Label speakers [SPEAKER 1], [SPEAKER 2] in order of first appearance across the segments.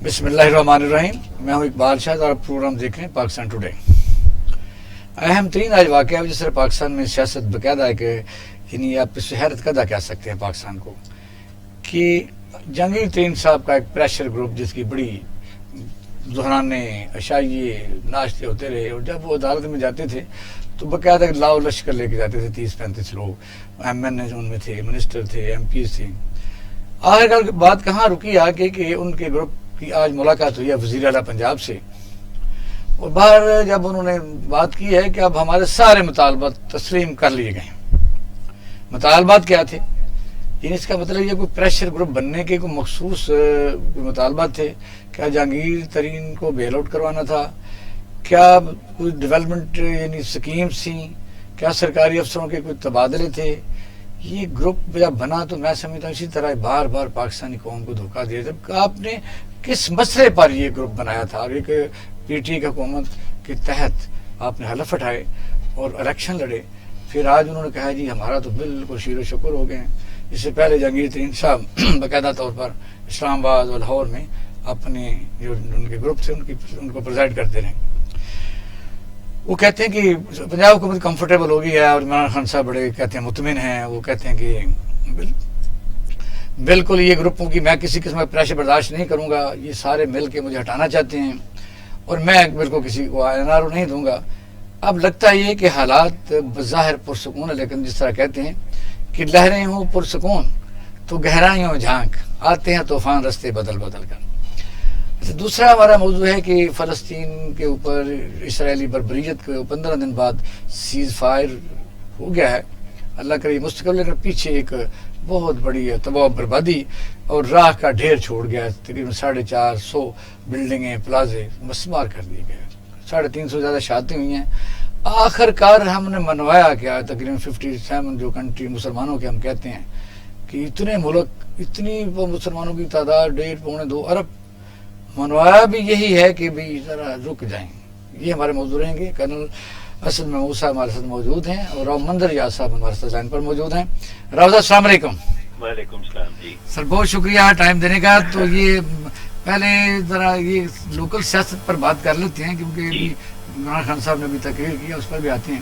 [SPEAKER 1] بسم اللہ الرحمن الرحیم. میں ہوں اقبال شاہ اور پروگرام دیکھ رہے ہیں پاکستان ٹوڈے. اہم ترین آج واقعہ ہے جس طرح پاکستان میں سیاست باقاعدہ ہے کہ یعنی آپ اس سے حیرت قدہ کہہ سکتے ہیں پاکستان کو کہ جہانگیر ترین صاحب کا ایک پریشر گروپ جس کی بڑی دہرانے عشائیے ناشتے ہوتے رہے، اور جب وہ عدالت میں جاتے تھے تو باقاعدہ لاؤ لشکر لے کے جاتے تھے، 30-35 لوگ ایم این اے ان میں تھے، منسٹر تھے، ایم پیز تھے. آخر بات کہاں رکی آگے کہ ان کے گروپ کی آج ملاقات ہوئی ہے وزیر اعلیٰ پنجاب سے، اور باہر جب انہوں نے بات کی ہے کہ اب ہمارے سارے مطالبات تسلیم کر لیے گئے. مطالبات کیا تھے؟ یعنی اس کا مطلب یہ کوئی پریشر گروپ بننے کے کوئی مخصوص مطالبات تھے. کیا جہانگیر ترین کو بیل آؤٹ کروانا تھا؟ کیا کوئی ڈیولپمنٹ یعنی سکیمز تھیں؟ کیا سرکاری افسروں کے کوئی تبادلے تھے؟ یہ گروپ جب بنا تو میں سمجھتا ہوں اسی طرح بار بار پاکستانی قوم کو دھوکہ دیا. جب آپ نے کس مسئلے پر یہ گروپ بنایا تھا اور ایک پی ٹی کی حکومت کے تحت آپ نے حلف اٹھائے اور الیکشن لڑے، پھر آج انہوں نے کہا جی ہمارا تو بالکل شیر و شکر ہو گئے ہیں. اس سے پہلے جہانگیر ترین صاحب باقاعدہ طور پر اسلام آباد اور لاہور میں اپنے جو ان کے گروپ تھے ان کو پریزائڈ کرتے رہے. وہ کہتے ہیں کہ پنجاب حکومت کمفرٹیبل ہو گئی ہے اور عمران خان صاحب بڑے کہتے ہیں مطمئن ہیں. وہ کہتے ہیں کہ بالکل یہ گروپوں کی میں کسی قسم کا پریشر برداشت نہیں کروں گا، یہ سارے مل کے مجھے ہٹانا چاہتے ہیں اور میں بالکل کسی کو این آر او نہیں دوں گا. اب لگتا ہے یہ کہ حالات بظاہر پرسکون ہے، لیکن جس طرح کہتے ہیں کہ لہریں ہوں پرسکون تو گہرائیوں جھانک آتے ہیں طوفان رستے بدل بدل کر. دوسرا ہمارا موضوع ہے کہ فلسطین کے اوپر اسرائیلی بربریت کے 15 دن بعد سیز فائر ہو گیا ہے. اللہ کرے مستقبل، لیکن پیچھے ایک بہت بڑی تباہ بربادی اور راہ کا ڈھیر چھوڑ گیا. تقریباً 450 بلڈنگیں پلازے مسمار کر دیے گئے، 350 زیادہ شادی ہوئی ہیں. آخر کار ہم نے منوایا کیا؟ تقریباً 57 جو کنٹری مسلمانوں کے ہم کہتے ہیں کہ اتنے ملک، اتنی مسلمانوں کی تعداد 1.5-2 ارب، منوایا بھی یہی ہے کہ بھی ذرا رک جائیں. یہ ہمارے موضوع رہیں گے. کرنل اسد محمود صاحب ہمارے ساتھ موجود ہیں اور راؤ منظر یاز صاحب ہمارے ساتھ لائن پر موجود ہیں. راؤ صاحب السلام علیکم.
[SPEAKER 2] وعلیکم السلام. جی
[SPEAKER 1] سر بہت شکریہ ٹائم دینے کا. تو یہ پہلے ذرا یہ لوکل سیاست پر بات کر لیتے ہیں کیونکہ عمران خان صاحب نے ابھی تقریر کیا، اس پر بھی آتے ہیں.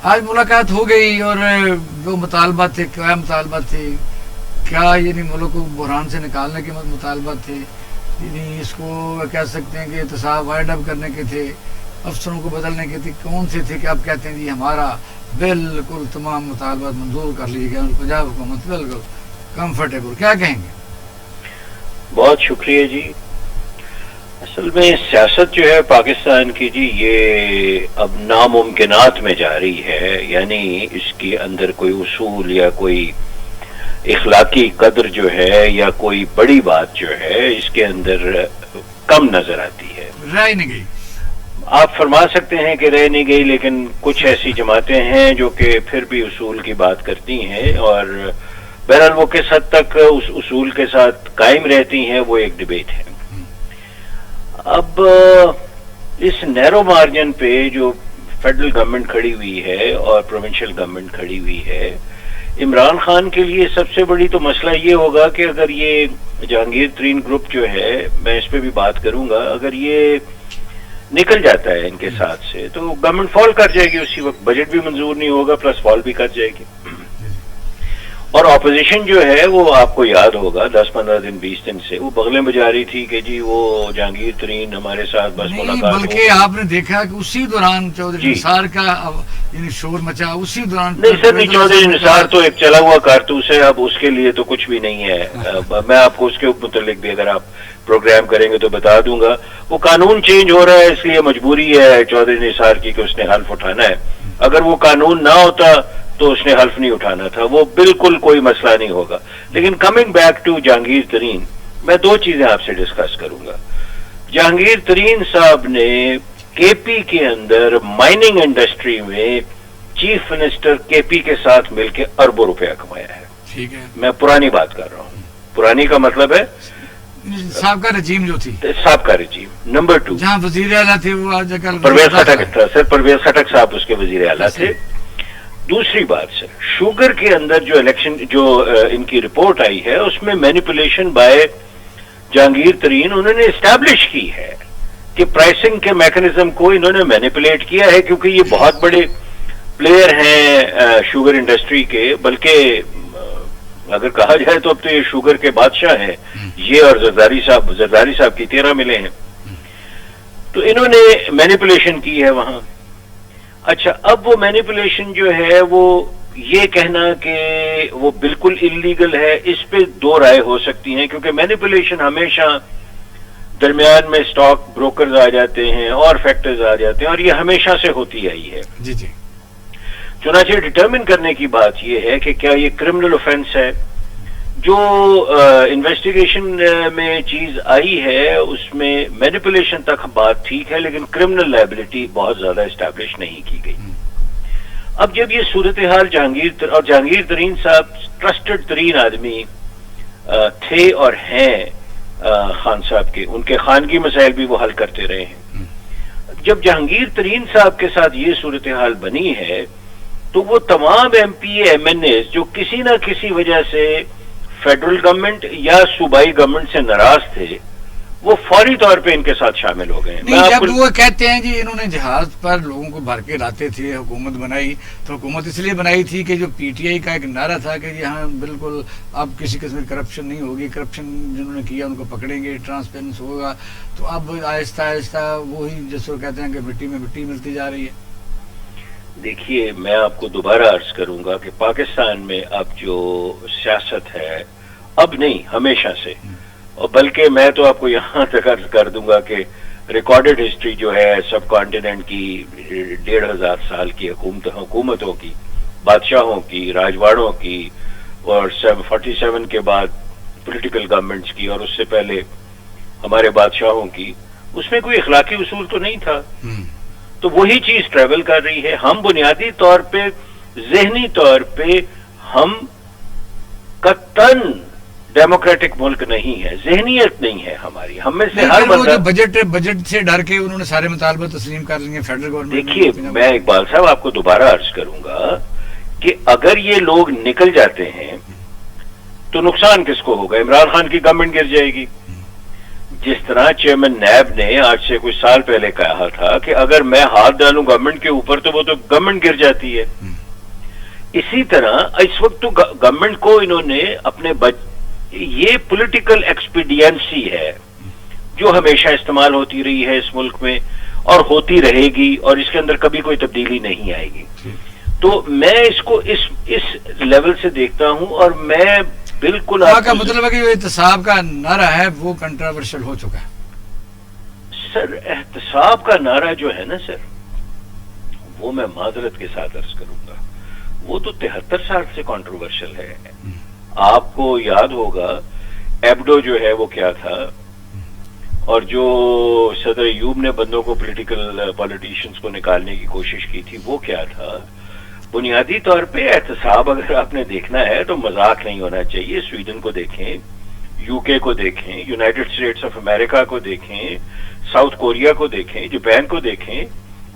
[SPEAKER 1] آج ملاقات ہو گئی اور جو مطالبات تھے، کیا مطالبات تھے؟ کیا یعنی ملک کو بحران سے نکالنے کے مطالبات تھے؟ یعنی اس کو کہہ سکتے ہیں کہ احتساب وائڈ اپ کرنے کے تھے، افسروں کو بدلنے کے تھے، کون سے تھے کہ آپ کہتے ہیں جی ہمارا بالکل تمام مطالبات منظور کر لیے گئے اور پنجاب حکومت بالکل کمفرٹیبل؟ کیا کہیں گے؟
[SPEAKER 2] بہت شکریہ جی. اصل میں سیاست جو ہے پاکستان کی جی یہ اب ناممکنات میں جا رہی ہے. یعنی اس کے اندر کوئی اصول یا کوئی اخلاقی قدر جو ہے یا کوئی بڑی بات جو ہے اس کے اندر کم نظر آتی ہے.
[SPEAKER 1] رہ نہیں گئی.
[SPEAKER 2] آپ فرما سکتے ہیں کہ رہ نہیں گئی، لیکن کچھ ایسی جماعتیں ہیں جو کہ پھر بھی اصول کی بات کرتی ہیں اور بہرحال وہ کس حد تک اس اصول کے ساتھ قائم رہتی ہیں وہ ایک ڈیبیٹ ہے. اب اس نیرو مارجن پہ جو فیڈرل گورنمنٹ کھڑی ہوئی ہے اور پروونشل گورنمنٹ کھڑی ہوئی ہے، عمران خان کے لیے سب سے بڑی تو مسئلہ یہ ہوگا کہ اگر یہ جہانگیر ترین گروپ جو ہے، میں اس پہ بھی بات کروں گا، اگر یہ نکل جاتا ہے ان کے ساتھ سے تو گورنمنٹ فال کر جائے گی. اسی وقت بجٹ بھی منظور نہیں ہوگا، پلس فال بھی کر جائے گی. اور اپوزیشن جو ہے وہ آپ کو یاد ہوگا 10-15 دن 20 دن سے وہ بغلیں بجا رہی تھی کہ جی وہ جہانگیر ترین ہمارے ساتھ بس ملاقات،
[SPEAKER 1] بلکہ آپ نے دیکھا کہ اسی دوران چودھری نثار کا یعنی شور مچا. اسی دوران
[SPEAKER 2] نہیں سر، نہیں، چودھری نثار تو ایک چلا ہوا کارتوس ہے، اب اس کے لیے تو کچھ بھی نہیں ہے. میں آپ کو اس کے متعلق بھی اگر آپ پروگرام کریں گے تو بتا دوں گا. وہ قانون چینج ہو رہا ہے، اس لیے مجبوری ہے چودھری نثار کی کہ اس نے حلف اٹھانا ہے. اگر وہ قانون نہ ہوتا تو اس نے حلف نہیں اٹھانا تھا. وہ بالکل کوئی مسئلہ نہیں ہوگا. لیکن کمنگ بیک ٹو جہانگیر ترین، میں 2 چیزیں آپ سے ڈسکس کروں گا. جہانگیر ترین صاحب نے کے پی کے اندر مائننگ انڈسٹری میں چیف منسٹر کے پی کے ساتھ مل کے اربوں روپیہ کمایا ہے.
[SPEAKER 1] ٹھیک ہے،
[SPEAKER 2] میں پرانی بات کر رہا ہوں. پرانی کا مطلب ہے
[SPEAKER 1] سابقہ رجیم جو تھی،
[SPEAKER 2] سابقہ رجیم. نمبر 2
[SPEAKER 1] جہاں وزیر اعلیٰ تھے وہ آج کل
[SPEAKER 2] پرویز خٹک تھا. سر پرویز خٹک صاحب اس کے وزیر اعلیٰ تھے. دوسری بات سر، شوگر کے اندر جو الیکشن جو ان کی رپورٹ آئی ہے اس میں مینیپولیشن بائی जहांगीर तरीन उन्होंने इस्टेब्लिश की है कि प्राइसिंग के मैकेनिज्म को इन्होंने मैनिपुलेट किया है, क्योंकि ये बहुत बड़े प्लेयर हैं शुगर इंडस्ट्री के, बल्कि अगर कहा जाए तो अब तो ये शुगर के बादशाह हैं, ये और जरदारी साहब की 13 मिले हैं। तो इन्होंने मैनिपुलेशन की है वहां। अच्छा, अब वो मैनिपुलेशन जो है वो ये कहना कि वो बिल्कुल इलीगल है, इस पे दो राय हो सकती हैं, क्योंकि मैनिपुलेशन हमेशा दरमियान में स्टॉक ब्रोकर्स आ जाते हैं और फैक्टर्स आ जाते हैं, और ये हमेशा से होती आई है।
[SPEAKER 1] जी जी।
[SPEAKER 2] चुनांचे डिटर्मिन करने की बात यह है कि क्या ये क्रिमिनल ऑफेंस है। जो इन्वेस्टिगेशन में चीज आई है उसमें मैनिपुलेशन तक बात ठीक है, लेकिन क्रिमिनल लायबिलिटी बहुत ज्यादा एस्टैब्लिश नहीं की गई। अब जब ये सूरत हाल जहांगीर तरीन साहब ट्रस्टेड तरीन आदमी थे और हैं खान साहब के, उनके खानगी मसाइल भी वो हल करते रहे हैं। जब जहांगीर तरीन साहब के साथ ये सूरत हाल बनी है तो वो तमाम MP MNA जो किसी ना किसी वजह से फेडरल गवर्नमेंट या सूबाई गवर्नमेंट से नाराज थे, वो फौरी तौर पे इनके साथ शामिल हो गए।
[SPEAKER 1] नहीं, जब वो कहते हैं जी इन्होंने जहाज पर लोगों को भर के लाते थे, हुकूमत बनाई, तो हुकूमत इसलिए बनाई थी कि जो PTI का एक नारा था कि यहाँ बिल्कुल अब किसी किस्म की करप्शन नहीं होगी, करप्शन जिन्होंने किया उनको पकड़ेंगे, ट्रांसपेरेंस होगा। तो अब आहिस्ता आहिस्ता वही जैसे कहते हैं कि मिट्टी में मिट्टी मिलती जा रही है।
[SPEAKER 2] देखिए, मैं आपको दोबारा अर्ज करूंगा कि पाकिस्तान में अब जो सियासत है, अब नहीं हमेशा से, और बल्कि मैं तो आपको यहां तक अर्ज कर दूंगा कि रिकॉर्डेड हिस्ट्री जो है सब कॉन्टिनेंट की 1500 साल की हुकूमतों की, बादशाहों की, राजवाड़ों की, और 47 के बाद पॉलिटिकल गवर्नमेंट्स की, और उससे पहले हमारे बादशाहों की, उसमें कोई इखलाकी उसूल तो नहीं था। तो वही चीज ट्रेवल कर रही है। हम बुनियादी तौर पे, ज़हनी तौर पे हम कतन डेमोक्रेटिक मुल्क नहीं है, ज़हनियत नहीं है हमारी। हम में से हर बंदा
[SPEAKER 1] बजट से डर के उन्होंने सारे मुतालबा तस्लीम कर लिए फेडरल गवर्नमेंट।
[SPEAKER 2] देखिए, मैं इकबाल साहब आपको दोबारा अर्ज करूंगा कि अगर ये लोग निकल जाते हैं तो नुकसान किसको होगा? इमरान खान की गवर्नमेंट गिर जाएगी। जिस तरह चेयरमैन नैब ने आज से कुछ साल पहले कहा था कि अगर मैं हाथ डालूं गवर्नमेंट के ऊपर तो वो तो गवर्नमेंट गिर जाती है। इसी तरह इस वक्त तो गवर्नमेंट को इन्होंने अपने ये पॉलिटिकल एक्सपीडियंसी है जो हमेशा इस्तेमाल होती रही है इस मुल्क में और होती रहेगी, और इसके अंदर कभी कोई तब्दीली नहीं आएगी। तो मैं इसको इस लेवल से देखता हूं, और मैं बिल्कुल
[SPEAKER 1] का मतलब है कि एहतसाब का नारा है वो कंट्रोवर्शियल हो चुका है।
[SPEAKER 2] सर, एहतसाब का नारा जो है ना सर, वो मैं माजरत के साथ अर्ज करूंगा, वो तो 73 साल से कंट्रोवर्शियल है। आपको याद होगा एब्डो जो है वो क्या था, और जो सदर अयूब ने बंदों को पॉलिटिशियंस को निकालने की कोशिश की थी वो क्या था। बुनियादी तौर पे एहतसाब अगर आपने देखना है तो मजाक नहीं होना चाहिए। स्वीडन को देखें, UK को देखें, यूनाइटेड स्टेट्स ऑफ अमेरिका को देखें, साउथ कोरिया को देखें, जापान को देखें,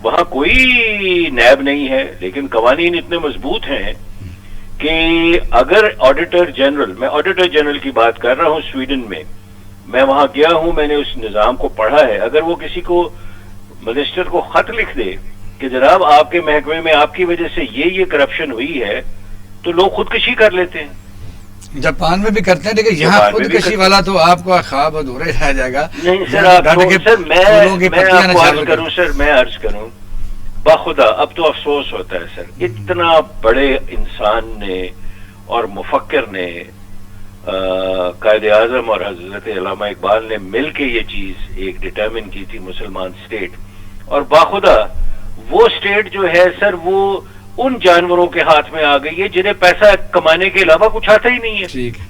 [SPEAKER 2] वहां कोई नैब नहीं है, लेकिन कवानीन इतने मजबूत हैं कि अगर ऑडिटर जनरल, मैं ऑडिटर जनरल की बात कर रहा हूं स्वीडन में, मैं वहां गया हूं, मैंने उस निजाम को पढ़ा है। अगर वो किसी को मिनिस्टर को खत लिख दे कि जनाब आपके महकमे में आपकी वजह से ये करप्शन हुई है, तो लोग खुदकशी कर लेते हैं।
[SPEAKER 1] जापान में भी करते हैं, लेकिन यहाँ खुदकशी वाला तो आपको ख्वाब अधूरा ही रह जाएगा।
[SPEAKER 2] नहीं सर, मैं अर्ज करूं बाखुदा, अब तो अफसोस होता है सर, इतना बड़े इंसान ने और मुफक्किर ने, कायदे आजम और हजरत अल्लामा इकबाल ने मिल के ये चीज एक डिटर्मिन की थी, मुसलमान स्टेट, और बाखुदा वो स्टेट जो है सर वो उन जानवरों के हाथ में आ गई है जिन्हें पैसा कमाने के अलावा कुछ आता ही नहीं है।
[SPEAKER 1] ठीक है,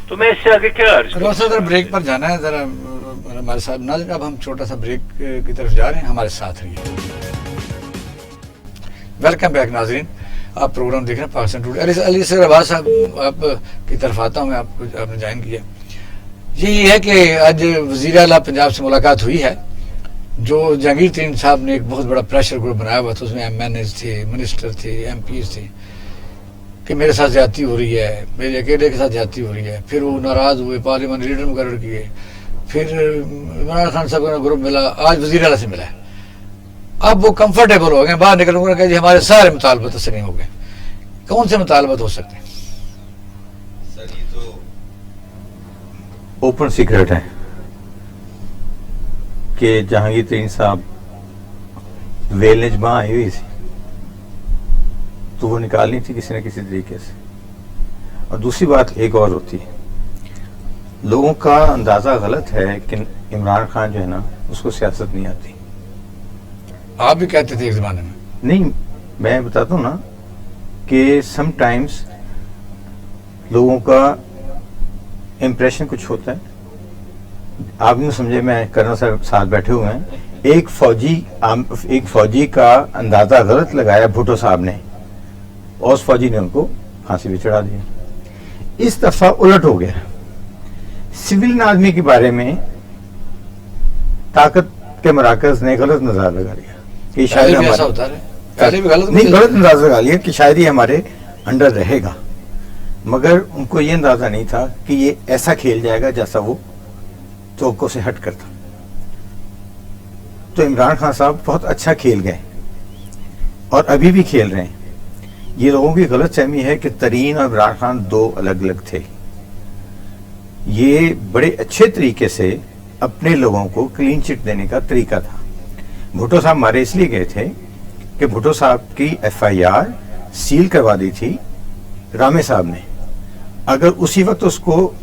[SPEAKER 2] तो मैं इससे आगे क्या अर्ज करूं?
[SPEAKER 1] सर ब्रेक पर जाना है जरा हमारे साथ नाज़रीन। अब हम छोटा सा ब्रेक की तरफ जा रहे हैं, हमारे साथ रहिए। वेलकम बैक नाजरीन, आप प्रोग्राम देख रहे हैं पाकिस्तान टुडे। अली सर अब्बास साहब आप की तरफ आता हूँ मैं, आपने ज्वाइन किया। ये है कि आज वज़ीर आला पंजाब से मुलाकात हुई है, जो जहांगीर तरीन साहब ने एक बहुत बड़ा प्रेशर ग्रुप बनाया हुआ था, उसमें MNAs थे, मिनिस्टर थे, MPs थे, कि मेरे साथ ज्यादती हो रही है, मेरे अकेले के साथ ज्यादती हो रही है। फिर वो नाराज हुए, पार्लियामेंट लीडर मुकर्रर किए, फिर इमरान खान साहब का ग्रुप मिला, आज वज़ीर आला से मिला है। अब वो कंफर्टेबल हो गए, बाहर निकल उन्होंने कहा जी हमारे सारे मुतालबा तस्लीम हो गए। कौन से मुतालबा हो सकते हैं?
[SPEAKER 3] सर ये तो ओपन सीक्रेट है कि जहांगीर तरीन साहब वेलनेजमा आई हुई थी तो वो निकालनी थी किसी न किसी तरीके से। और दूसरी बात एक और होती है, लोगों का अंदाजा गलत है कि इमरान खान जो है ना उसको सियासत नहीं आती।
[SPEAKER 1] आप भी कहते थे एक जमाने में।
[SPEAKER 3] नहीं, मैं बताता हूँ ना कि समटाइम्स लोगों का इम्प्रेशन कुछ होता है। आप नहीं समझे, मैं कर्नल साहब साथ बैठे हुए हैं, एक फौजी का अंदाजा गलत लगाया भुट्टो साहब ने और उस फौजी ने उनको फांसी पे चढ़ा दिया। इस दफा उलट हो गया, सिविल आदमी के बारे में ताकत के मराकज ने गलत नजर लगा लिया कि शायद
[SPEAKER 1] पहले भी ऐसा होता है, पहले भी गलत
[SPEAKER 3] नहीं, गलत अंदाजा लगा लिया कि शायद ये हमारे अंडर रहेगा, मगर उनको ये अंदाजा नहीं था कि ये ऐसा खेल जाएगा जैसा वो तोक़ों से हट कर था। तो इमरान खान साहब बहुत अच्छा खेल गए और अभी भी खेल रहे हैं। ये लोगों की गलत फहमी है कि तरीन और इमरान खान दो अलग अलग थे। ये बड़े अच्छे तरीके से अपने लोगों को क्लीन चिट देने का तरीका था। भुट्टो साहब मारे इसलिए गए थे कि भुट्टो साहब की FIR सील करवा दी थी रामे साहब ने। अगर उसी वक्त उसको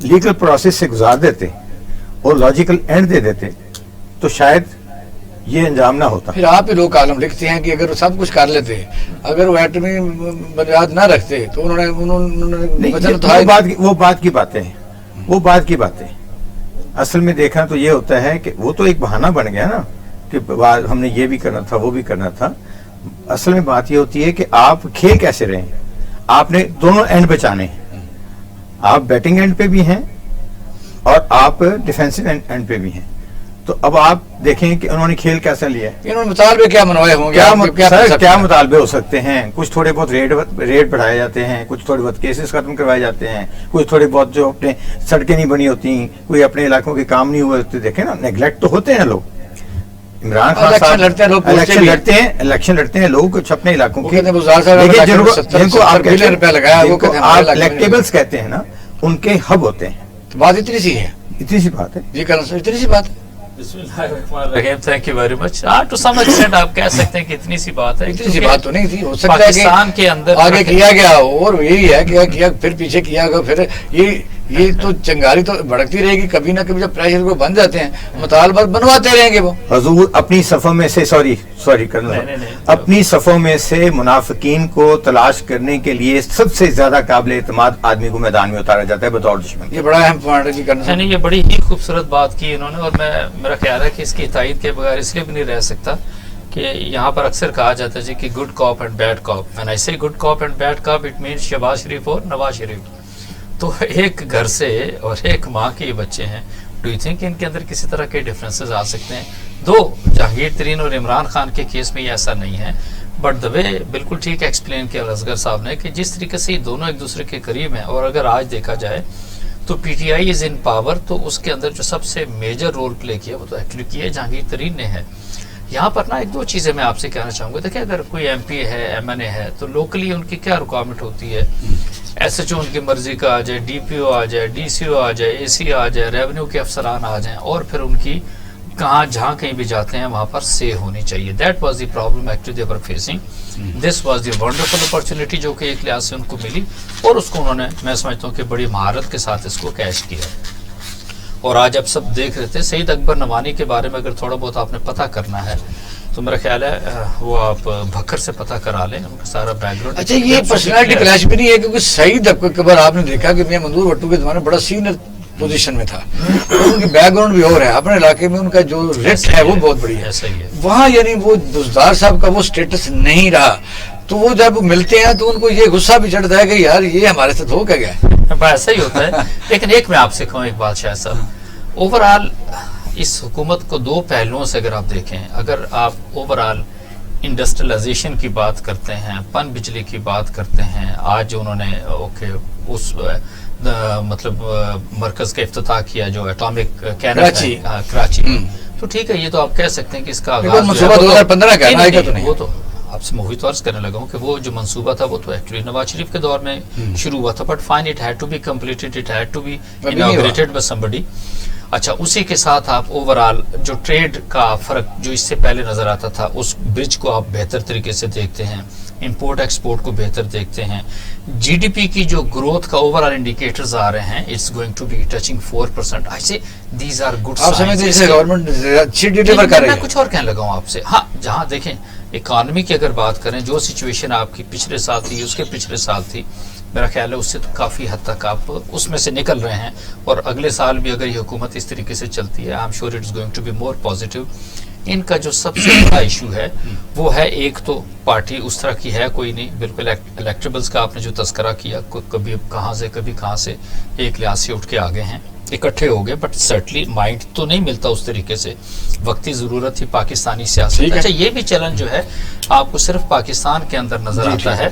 [SPEAKER 3] लीगल प्रोसेस से गुजार देते और लॉजिकल एंड दे देते तो शायद ये अंजाम ना होता।
[SPEAKER 1] फिर आप ही लोग कालम लिखते हैं कि अगर वो सब कुछ कर लेते, अगर वो एटमी बुनियाद ना रखते तो उन्होंने
[SPEAKER 3] वो बात की बातें हैं, वो बात की बातें। असल में देखना तो ये होता है कि वो तो एक बहाना बन गया ना कि हमने ये भी करना था वो भी करना था। असल में बात ये होती है कि आप खेल कैसे रहे, आपने दोनों एंड बचाने हैं। आप बैटिंग एंड पे भी हैं और आप डिफेंसिव एंड पे भी हैं। तो अब आप देखें कि उन्होंने खेल कैसा लिया है।
[SPEAKER 1] इन्होंने मुतालबे क्या मनवाए होंगे?
[SPEAKER 3] क्या मुतालबे हो सकते हैं? कुछ थोड़े बहुत रेट बढ़ाए जाते हैं, कुछ थोड़े बहुत केसेस खत्म करवाए जाते हैं, कुछ थोड़े बहुत जो अपने सड़कें नहीं बनी होती, कोई अपने इलाकों के काम नहीं हुए होते। देखें ना, नेग्लेक्ट तो होते हैं लोग। इमरान खान साहब इलेक्शन लड़ते हैं लोग कुछ अपने इलाकों के, जिनको आप इलेक्टेबल्स कहते हैं ना, उनके हब होते हैं।
[SPEAKER 1] तो बात इतनी सी है,
[SPEAKER 3] इतनी सी बात है
[SPEAKER 1] जी करना, इतनी सी बात है।
[SPEAKER 4] Thank you very much. To some extent आप कह सकते हैं कि इतनी सी बात है।
[SPEAKER 1] इतनी सी बात तो नहीं थी, हो सकता है
[SPEAKER 4] पाकिस्तान के अंदर
[SPEAKER 1] आगे किया गया और यही है क्या किया, फिर पीछे किया गया, फिर ये तो चंगारी तो भड़कती रहेगी। कभी ना कभी जब प्रेशर को बन जाते हैं मुतालबा बनवाते रहेंगे वो।
[SPEAKER 3] हुजूर अपनी सफ़ों में से सॉरी करना, अपनी सफ़ों में से मुनाफिकीन को तलाश करने के लिए सबसे ज्यादा काबिल एतमाद आदमी को मैदान में उतारा जाता है बतौर दुश्मन।
[SPEAKER 1] ये बड़ा अहम पॉइंट है करना।
[SPEAKER 4] नहीं, ये बड़ी ही खूबसूरत बात की इन्होंने और मेरा ख्याल है कि इसकी तायद के बगैर इसलिए भी नहीं रह सकता कि यहाँ पर अक्सर कहा जाता है जी कि good cop and bad cop. When I say good cop and bad cop it means Shahbaz Sharif और नवाज शरीफ। तो एक घर से और एक माँ के बच्चे हैं, डू यू थिंक इनके अंदर किसी तरह के डिफरेंसेस आ सकते हैं? दो जहांगीर तरीन और इमरान खान के केस में ये ऐसा नहीं है, बट द वे बिल्कुल ठीक एक्सप्लेन किया असगर साहब ने कि जिस तरीके से ये दोनों एक दूसरे के करीब हैं। और अगर आज देखा जाए तो PTI इज इन पावर, तो उसके अंदर जो सबसे मेजर रोल प्ले किया वो तो एक्चुअली किया जहांगीर तरीन ने है। यहाँ पर ना एक दो चीज़ें मैं आपसे कहना चाहूँगा। देखिए, अगर कोई MP है, MNA है, तो लोकली उनकी क्या रिक्वायरमेंट होती है? SHO उनकी मर्जी का आ जाए, DPO आ जाए, DCO आ जाए, AC आ जाए, रेवेन्यू के अफसरान आ जाएं, और फिर उनकी कहाँ जहाँ कहीं भी जाते हैं वहाँ पर से होनी चाहिए। That was the problem actually they were facing. This was the wonderful opportunity जो कि एक लिहाज से उनको मिली और उसको उन्होंने, मैं समझता हूँ कि बड़ी महारत के साथ इसको कैश किया। और आज आप सब देख रहे थे, सईद अकबर नवानी के बारे में अगर थोड़ा बहुत आपने पता करना है तो मेरा ख्याल है वो आप भक्कर से पता करा लें, उनका सारा बैकग्राउंड।
[SPEAKER 1] अच्छा, ये पर्सनालिटी क्लैश भी नहीं है क्योंकि सईद अकबर आपने देखा कि मियां मंजूर भट्टू के जमाने बड़ा सीनियर पोजीशन में था, उनकी बैकग्राउंड भी और है, अपने इलाके में उनका जो रेट है वो बहुत बड़ी है।
[SPEAKER 4] सही है,
[SPEAKER 1] वहाँ यानी वो दुजदार साहब का वो स्टेटस नहीं रहा, तो वो जब मिलते हैं तो उनको ये गुस्सा भी चढ़ता है कि यार ये हमारे साथ हो क्या गया।
[SPEAKER 4] ऐसा ही होता है। लेकिन एक मैं आपसे कहूँ एक बात शायद साहब, ओवरऑल इस हुकूमत को दो पहलुओं से अगर आप देखें, अगर आप ओवरऑल इंडस्ट्रियलाइजेशन की बात करते हैं, पन बिजली की बात करते हैं, आज उन्होंने उस मतलब मरकज का इफ्तिताह किया जो एटॉमिक कैनन है कराची में, तो ठीक है, ये तो आप कह सकते हैं कि इसका
[SPEAKER 1] मंसूबा 2015 का आएगा तो नहीं,
[SPEAKER 4] वो तो आपसे मूवी तो अर्ज करने लगा हूँ कि वो जो मंसूबा था वो तो एक्चुअली नवाज शरीफ के दौर में शुरू हुआ था, but fine it had to be completed, it had to be inaugurated by somebody. अच्छा, उसी के साथ आप ओवरऑल जो ट्रेड का फर्क जो इससे पहले नजर आता था, उस ब्रिज को आप बेहतर तरीके से देखते हैं, इंपोर्ट एक्सपोर्ट को बेहतर देखते हैं, जीडीपी की जो ग्रोथ का ओवरऑल इंडिकेटर्स आ रहे हैं, it's going to be touching 4%। I say these are good signs.
[SPEAKER 1] Government अच्छी डिलीवर कर रही है।
[SPEAKER 4] मैं कुछ और कहने लगा हूँ आपसे, हाँ, जहाँ देखें इकॉनमी की अगर बात करें, जो सिचुएशन आपकी पिछले साल थी, उसके पिछले साल थी, मेरा ख्याल है उससे तो काफ़ी हद तक आप उसमें से निकल रहे हैं, और अगले साल भी अगर ये हुकूमत इस तरीके से चलती है, I am sure it's going to be more positive. इनका जो सबसे बड़ा इशू है वो है, एक तो पार्टी उस तरह की है कोई नहीं, बिल्कुल इलेक्टेबल्स का आपने जो तस्करा किया, कभी कहाँ से एक लिहाज से उठ के आ गए हैं, इकट्ठे हो गए, बट सर्टली माइंड तो नहीं मिलता उस तरीके से, वक्ती ज़रूरत थी पाकिस्तानी सियासत। अच्छा, ये भी चलन जो है आपको सिर्फ पाकिस्तान के अंदर नजर आता है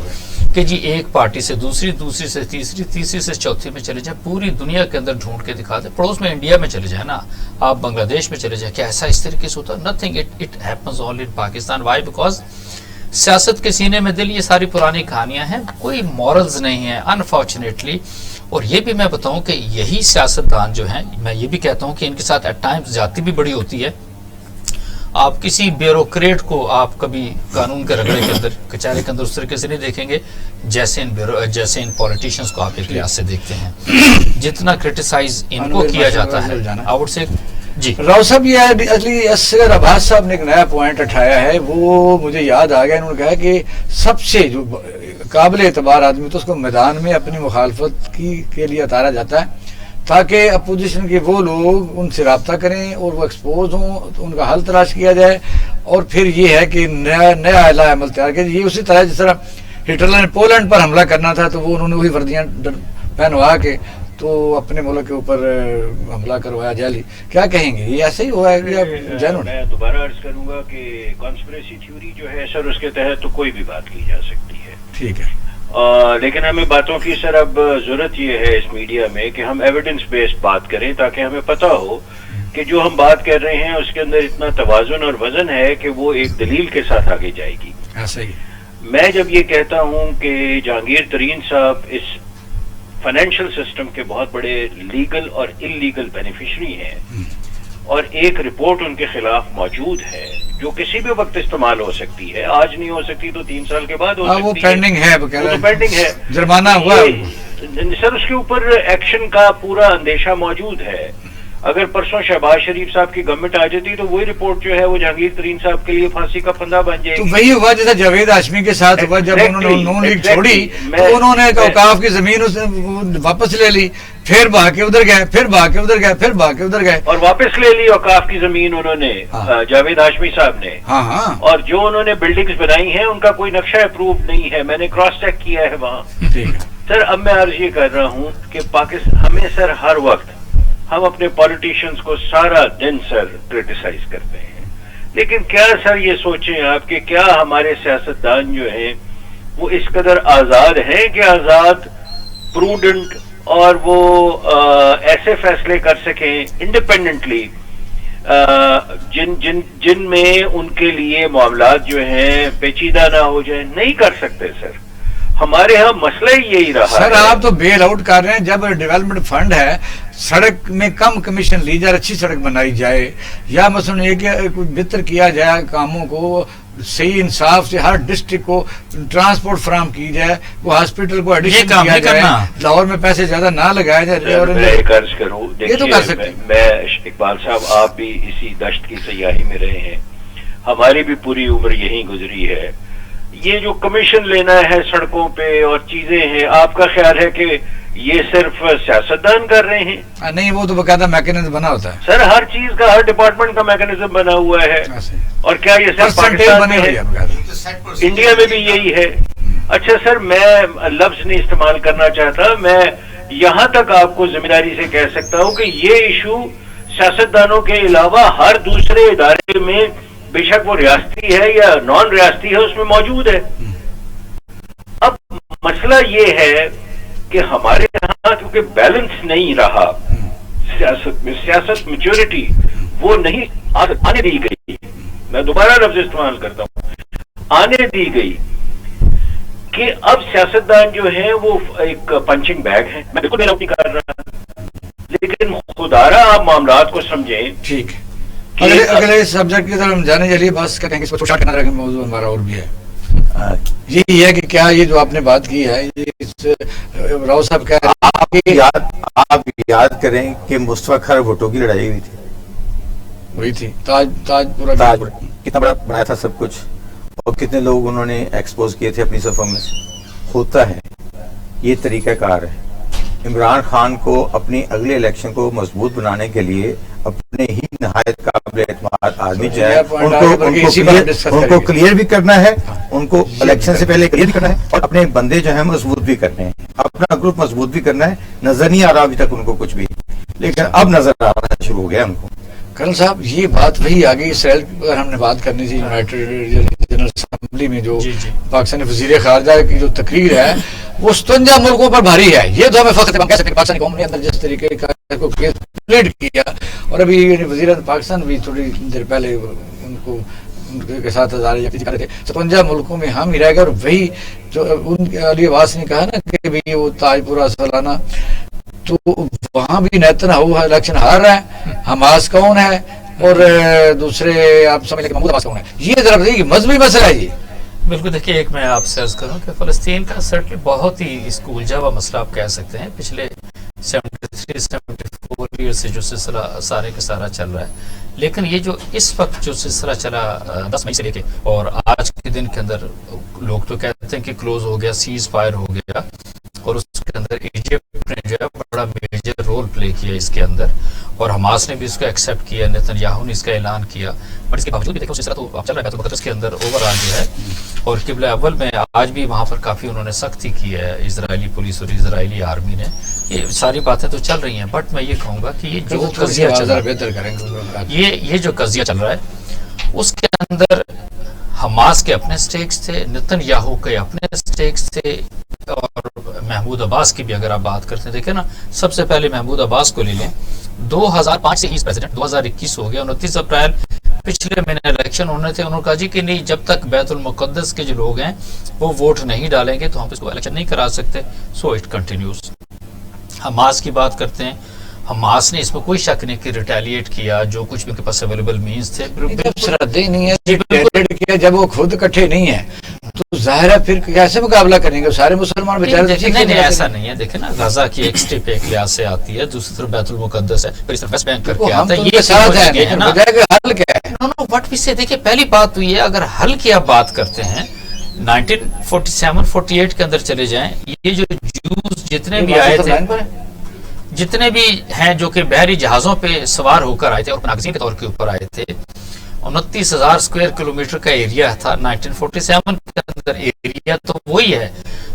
[SPEAKER 4] कि जी एक पार्टी से दूसरी, दूसरी से तीसरी, तीसरी से चौथी में चले जाए, पूरी दुनिया के अंदर ढूंढ के दिखा दे, पड़ोस में इंडिया में चले जाए ना, आप बांग्लादेश में चले जाए, क्या ऐसा इस तरीके से होता? Nothing, it happens only in Pakistan. Why? Because सियासत के सीने में दिल, ये सारी पुरानी कहानियां हैं, कोई मॉरल्स नहीं है अनफॉर्चुनेटली। और ये भी मैं बताऊं कि यही सियासतदान जो हैं, मैं ये भी कहता हूं कि इनके साथ एट टाइम्स जाती भी बड़ी होती है। आप किसी ब्यूरोक्रेट को आप कभी कानून के रगड़े के अंदर, कचहरे के अंदर उस तरीके से नहीं देखेंगे जैसे इन पॉलिटिशियंस को आप एक लिहाज से देखते हैं। जितना क्रिटिसाइज इनको किया जाता है, आई वुड से जी।
[SPEAKER 1] राव साहब, ये असली असगर अब्बास साहब ने एक नया पॉइंट उठाया है, वो मुझे याद आ गया। इन्होंने कहा कि सबसे जो काबिल एतबार आदमी तो उसको मैदान में अपनी मुखालफत के लिए उतारा जाता है, ताकि अपोजिशन के वो लोग उनसे रब्ता करें और वो एक्सपोज हों, तो उनका हल तलाश किया जाए, और फिर ये है कि नया अला अमल तैयार किया। ये उसी तरह जिस तरह हिटलर ने पोलैंड पर हमला करना था, तो वो उन्होंने वही वर्दियाँ पहनवा के तो अपने मुल्क के ऊपर हमला करवाया जाली। क्या कहेंगे, ये ऐसे ही हुआ है या जानून?
[SPEAKER 2] मैं दोबारा अर्ज करूंगा कि कॉन्स्पिरेसी थ्योरी जो है सर, उसके तहत तो कोई भी बात की जा सकती है,
[SPEAKER 1] ठीक है,
[SPEAKER 2] लेकिन हमें बातों की सर अब जरूरत ये है इस मीडिया में कि हम एविडेंस बेस्ड बात करें, ताकि हमें पता हो कि जो हम बात कर रहे हैं उसके अंदर इतना तवाजुन और वजन है कि वो एक दलील के साथ आगे जाएगी।
[SPEAKER 1] ऐसा ही।
[SPEAKER 2] मैं जब ये कहता हूं कि जहांगीर तरीन साहब इस फाइनेंशियल सिस्टम के बहुत बड़े लीगल और इलीगल बेनिफिशरी हैं, और एक रिपोर्ट उनके खिलाफ मौजूद है जो किसी भी वक्त इस्तेमाल हो सकती है, आज नहीं हो सकती तो 3 साल के बाद हो सकती है।
[SPEAKER 1] वो पेंडिंग है, वो
[SPEAKER 2] तो पेंडिंग है,
[SPEAKER 1] जुर्माना हुआ
[SPEAKER 2] सर, उसके ऊपर एक्शन का पूरा अंदेशा मौजूद है। अगर परसों शहबाज शरीफ साहब की गवर्नमेंट आ जाती तो वही रिपोर्ट जो है वो जहांगीर तरीन साहब के लिए फांसी का फंदा बन जाएगी।
[SPEAKER 1] तो वही हुआ जैसा जावेद हाशमी के साथ हुआ, जब उन्होंने नून लीग छोड़ी तो उन्होंने औकाफ की जमीन वापस ले ली, फिर भाग के उधर गए, फिर भाग के उधर गए, फिर भाग के उधर गए,
[SPEAKER 2] और वापस ले ली औकाफ की जमीन उन्होंने, जावेद हाशमी साहब ने।
[SPEAKER 1] हाँ।
[SPEAKER 2] और जो उन्होंने बिल्डिंग्स बनाई हैं उनका कोई नक्शा अप्रूव नहीं है, मैंने क्रॉस चेक किया है वहाँ। सर, अब मैं अर्ज ये कर रहा हूँ कि पाकिस्तान हमें सर हर वक्त हम अपने पॉलिटिशियंस को सारा दिन सर क्रिटिसाइज करते हैं, लेकिन क्या सर ये सोचें आप कि क्या हमारे सियासतदान जो हैं वो इस कदर आज़ाद हैं कि आज़ाद, प्रूडेंट, और वो ऐसे फैसले कर सकें इंडिपेंडेंटली जिनमें उनके लिए मामलात जो हैं पेचीदा ना हो जाए? नहीं कर सकते सर। हमारे यहाँ मसला ही यही रहा
[SPEAKER 1] सर है। आप तो बेल आउट कर रहे हैं। जब डेवलपमेंट फंड है, सड़क में कम कमीशन ली जाए, अच्छी सड़क बनाई जाए, या मसलन ये कि बेहतर किया जाए कामों को, सही इंसाफ से हर डिस्ट्रिक्ट को ट्रांसपोर्ट फराहम की जाए, वो हॉस्पिटल को एडिशन किया जाए, लाहौर में पैसे ज्यादा ना लगाए जाए। और
[SPEAKER 2] मैं कर्ज करूँ,
[SPEAKER 1] ये तो कर सकते हैं।
[SPEAKER 2] मैं इकबाल साहब, आप भी इसी दश्त की सयाही में रहे हैं, हमारी भी पूरी उम्र यहीं गुजरी है। ये जो कमीशन लेना है सड़कों पे और चीजें हैं, आपका ख्याल है कि ये सिर्फ सियासतदान कर रहे हैं?
[SPEAKER 1] नहीं, वो तो बकायदा मैकेनिज्म बना होता है
[SPEAKER 2] सर, हर चीज का, हर डिपार्टमेंट का मैकेनिज्म बना हुआ है। और क्या ये सिर्फ पाकिस्तान में है? इंडिया में भी यही है। अच्छा सर, मैं लफ्ज नहीं इस्तेमाल करना चाहता, मैं यहाँ तक आपको जिम्मेदारी से कह सकता हूँ कि ये इशू सियासतदानों के अलावा हर दूसरे इदारे में बेशक वो रियासती है या नॉन रियासती है, उसमें मौजूद है। अब मसला ये है कि हमारे यहाँ क्योंकि बैलेंस नहीं रहा सियासत में, सियासत मैच्योरिटी वो नहीं आने दी गई, मैं दोबारा लफ्ज इस्तेमाल करता हूं, आने दी गई कि अब सियासतदान जो है वो एक पंचिंग बैग है। मैं बिल्कुल नहीं कर रहा, लेकिन खुदारा आप मामलात को समझें।
[SPEAKER 1] ठीक है, अगले सब्जेक्ट की तरफ हम जाने चलिए, बस कहेंगे इसको छोटा करना रखें, मौजूद हमारा और भी है। यही है कि क्या ये जो आपने बात की है, ये राव साहब कह रहे हैं
[SPEAKER 3] आप याद करें कि मुस्तफा खैर भुट्टो की लड़ाई हुई थी,
[SPEAKER 1] वही थी ताजपुरा,
[SPEAKER 3] कितना बड़ा बनाया था सब कुछ, और कितने लोग उन्होंने एक्सपोज किए थे अपनी सफर में से। होता है, ये तरीकाकार है। इमरान खान को अपनी अगले इलेक्शन को मजबूत बनाने के लिए अपने ही नहायत काबिल एतमाद आदमी जो है उनको क्लियर भी करना है, उनको इलेक्शन से पहले क्लियर भी करना है, और अपने बंदे जो है मजबूत भी करने हैं, अपना ग्रुप मजबूत भी करना है। नजर नहीं आ रहा अभी तक उनको कुछ भी, लेकिन अब नजर आना शुरू हो गया उनको।
[SPEAKER 1] कर्नल साहब, ये बात वही आ गई, इसराइल पर हमने बात करनी थी यूनाइटेड जनरल असेंबली में, जो पाकिस्तानी वजीर खारजा की जो तकरीर है वो 57 मुल्कों पर भारी है। ये तो हमें फख्र हम कह सकते हैं पाकिस्तानी कौम ने अंदर जिस तरीके का को केस प्लेड किया, और अभी वजीर पाकिस्तान भी थोड़ी देर पहले उनके साथ हजारे 57 मुल्कों में हम ही रह गए। और वही जो अली अब्बास ने कहा ना कि भाई वो ताजपुरा सालाना, तो वहां भी नेतन्याहू इलेक्शन हार रहा है, हमास कौन है और दूसरे आप समझ लें महमूद अब्बास कौन है। ये जरा बताइए कि मजहबी मसला है ये।
[SPEAKER 4] बिल्कुल, देखिए, एक मैं आपसे अर्ज करूं कि फलस्तीन का सर्टली बहुत ही इसको उलझा हुआ मसला आप कह सकते हैं। पिछले 73-74 ईयर से जो सिलसिला सारे का सारा चल रहा है, लेकिन ये जो इस वक्त जो सिलसिला चला 10 मई से लेके और आज के दिन के अंदर, लोग तो कहते हैं कि क्लोज हो गया, सीज फायर हो गया, और उसके अंदर इजिप्ट ने जो है बड़ा मेजर रोल प्ले किया इसके अंदर, और हमास ने भी इसको एक्सेप्ट किया, नेतन्याहू ने इसका ऐलान किया। बट इसके बावजूद भी देखो सिलसिला तो चल रहा है बैतुल मुक़द्दस के अंदर ओवरऑल जो है, और किबला अव्वल में आज भी वहाँ पर काफ़ी उन्होंने सख्ती की है इजरायली पुलिस और इजरायली आर्मी ने। ये सारी बातें तो चल रही हैं, बट मैं ये कहूँगा कि ये जो कज़िया चल रहा है, ये जो कज़िया चल रहा है उसके अंदर हमास के अपने स्टेक्स थे, नेतन्याहू के अपने स्टेक्स थे, और महमूद अब्बास की भी अगर आप बात करते हैं, देखें ना, सबसे पहले महमूद अब्बास को ले लें, 2005 से ही प्रेसिडेंट, 2021 हो गया, 29 अप्रैल पिछले महीने इलेक्शन होने थे, उन्होंने कहा जी कि नहीं, जब तक बैतुल मुक़द्दस के जो लोग हैं वो वोट नहीं डालेंगे तो हम इसको इलेक्शन नहीं करा सकते। So it continues. हमास की बात करते हैं, हमास ने इसमें कोई शक नहीं कि रिटेलिएट किया, जो कुछ भी उनके पास अवेलेबल मींस थे,
[SPEAKER 1] श्रद्धे नहीं है किया, जब वो खुद इकट्ठे नहीं है तो जाहिर है फिर कैसे मुकाबला करेंगे सारे मुसलमान बेचारे।
[SPEAKER 4] नहीं, ऐसा नहीं है। देखे ना, गजा की एक स्टेप एक लिहाज से आती है, दूसरी तरफ बैतुल मुक़द्दस है, फिर इस तरफ वेस्ट बैंक करके आता है, ये साथ है ना।
[SPEAKER 1] हल क्या है?
[SPEAKER 4] नो व्हाट वी से, देखिए, पहली बात तो ये, अगर हल की आप बात करते हैं 1947-48 के अंदर चले जाएं, ये जो जूस जितने भी आए थे, जितने भी हैं जो कि बहरी जहाजों पे सवार होकर आए थे और नागजीन के तौर के ऊपर आए थे, 29,000 स्क्वायर किलोमीटर का एरिया था 1947 के अंदर, एरिया तो वही है।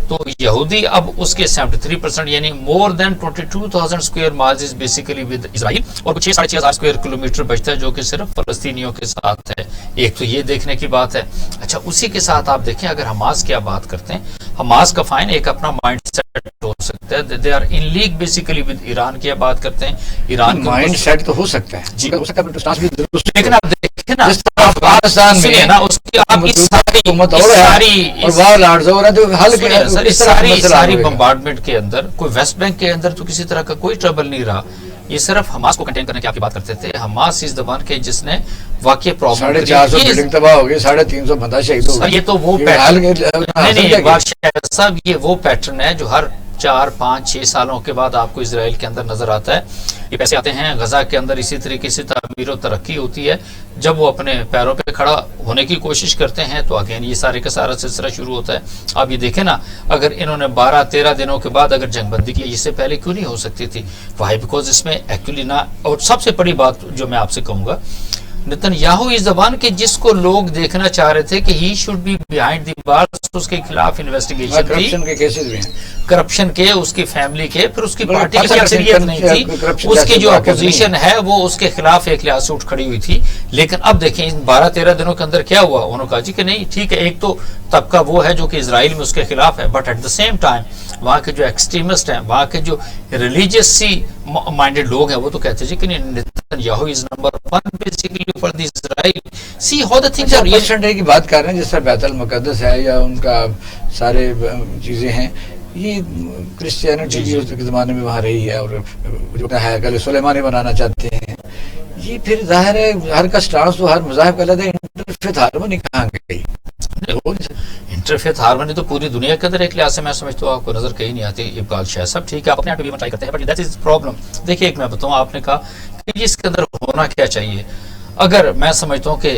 [SPEAKER 4] तो यहूदी अब उसके 73% यानी more than 22,000 square miles is basically with Israel, और कुछ 6,500 स्क्वायर किलोमीटर बचता है जो कि सिर्फ फलस्तीनियों के साथ है। एक तो ये देखने की बात है। अच्छा, उसी के साथ आप देखें, अगर हमास की आप बात करते हैं, हमास का फाइन एक अपना माइंड सेट हो सकता है, they are in league basically with Iran की आप बात करते हैं, ईरान का
[SPEAKER 1] माइंड सेट तो हो सकता है जी, हो सकता है,
[SPEAKER 4] लेकिन आप देखें ना
[SPEAKER 1] पाकिस्तान में
[SPEAKER 4] ना उसकी आपकी सारी बम्बार्डमेंट के अंदर कोई वेस्ट बैंक के अंदर तो किसी तरह का कोई ट्रबल नहीं रहा। ये सिर्फ हमास को कंटेन करने की आपकी बात करते थे। हमास इज द वन के जिसने वाकई प्रॉब्लम
[SPEAKER 1] 450 बिल्डिंग तबाह हो गई, 350 बंदा शहीद हो गए।
[SPEAKER 4] ये तो वो पैटर्न साहब, ये वो पैटर्न है जो हर 4, 5, 6 सालों के बाद आपको इजराइल के अंदर नजर आता है। ये पैसे आते हैं गजा के अंदर, इसी तरीके से तामीर और तरक्की होती है। जब वो अपने पैरों पे खड़ा होने की कोशिश करते हैं तो अगेन ये सारे का सारा सिलसिला शुरू होता है। आप ये देखें ना, अगर इन्होंने 12-13 दिनों के बाद अगर जंगबंदी की, इससे पहले क्यों नहीं हो सकती थी? वाई? बिकॉज इसमें एक्चुअली ना, और सबसे बड़ी बात जो मैं आपसे कहूंगा, नेतन्याहू इज द वन कि जिसको लोग देखना चाह रहे थे कि he should be behind the bars, उसके खिलाफ इन्वेस्टिगेशन थी,
[SPEAKER 1] करप्शन के केसेस भी हैं,
[SPEAKER 4] करप्शन के, उसकी फैमिली के, फिर उसकी
[SPEAKER 1] बड़ा
[SPEAKER 4] पार्टी की
[SPEAKER 1] अच्छा
[SPEAKER 4] अक्सरियत नहीं थी,
[SPEAKER 1] करप्शन
[SPEAKER 4] उसकी
[SPEAKER 1] जैसे
[SPEAKER 4] जो
[SPEAKER 1] वाकई
[SPEAKER 4] अपोजिशन है वो उसके खिलाफ एक लिहाज से उठ खड़ी हुई थी। लेकिन अब देखें इन 12-13 दिनों के अंदर क्या हुआ, उन्होंने कहा जी कि नहीं ठीक है, एक तो तबका वो है जो कि इजराइल में उसके खिलाफ है, but at the same time वहाँ के जो एक्सट्रीमिस्ट हैं, वहाँ के जो रिलीजियसली माइंडेड लोग हैं, वो तो कहते हैं जी कि Netanyahu is number 1 basically for the Israel. See how the things are real.
[SPEAKER 1] Percentage की बात कर रहे हैं, जिस तरह बैतुल मुकद्दस है या उनका सारे चीजें हैं, ये क्रिश्चियनिटी भी उसके ज़माने में वहाँ रही है, और जो है कल सुलेमानी बनाना चाहते हैं, ये फिर जाहिर है हर का स्टांस तो हर मज़ाहिब का अलग है। इंटरफेथ हार्मनी कहाँ गई?
[SPEAKER 4] इंटरफेथ हार्मनी तो पूरी दुनिया के अंदर एक लिहाज से मैं समझता हूँ आपको नजर कहीं नहीं आती। इकबाल शाह साहब ठीक है, आप अपने आप भी ट्राई करते हैं, बट दैट इज प्रॉब्लम। देखिए एक मैं बताऊँ, आपने कहा कि इसके अंदर होना क्या चाहिए। अगर मैं समझता हूँ कि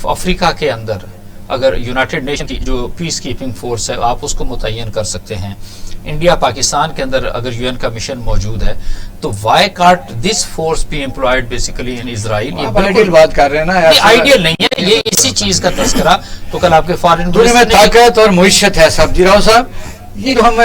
[SPEAKER 4] अफ्रीका के अंदर अगर यूनाइटेड नेशन की जो पीस कीपिंग फोर्स है आप उसको मुतय्यन कर सकते हैं, इंडिया पाकिस्तान के अंदर अगर यूएन का मिशन मौजूद है, तो why can't this force be employed basically in Israel. ये
[SPEAKER 1] आइडियल बात कर रहे हैं ना,
[SPEAKER 4] आइडियल नहीं है, ये इसी चीज का तस्करा तो कल आपके फॉरेन
[SPEAKER 1] दुनिया में ताकत और मुइशत है। सब्जी राव साहब, ये जो हम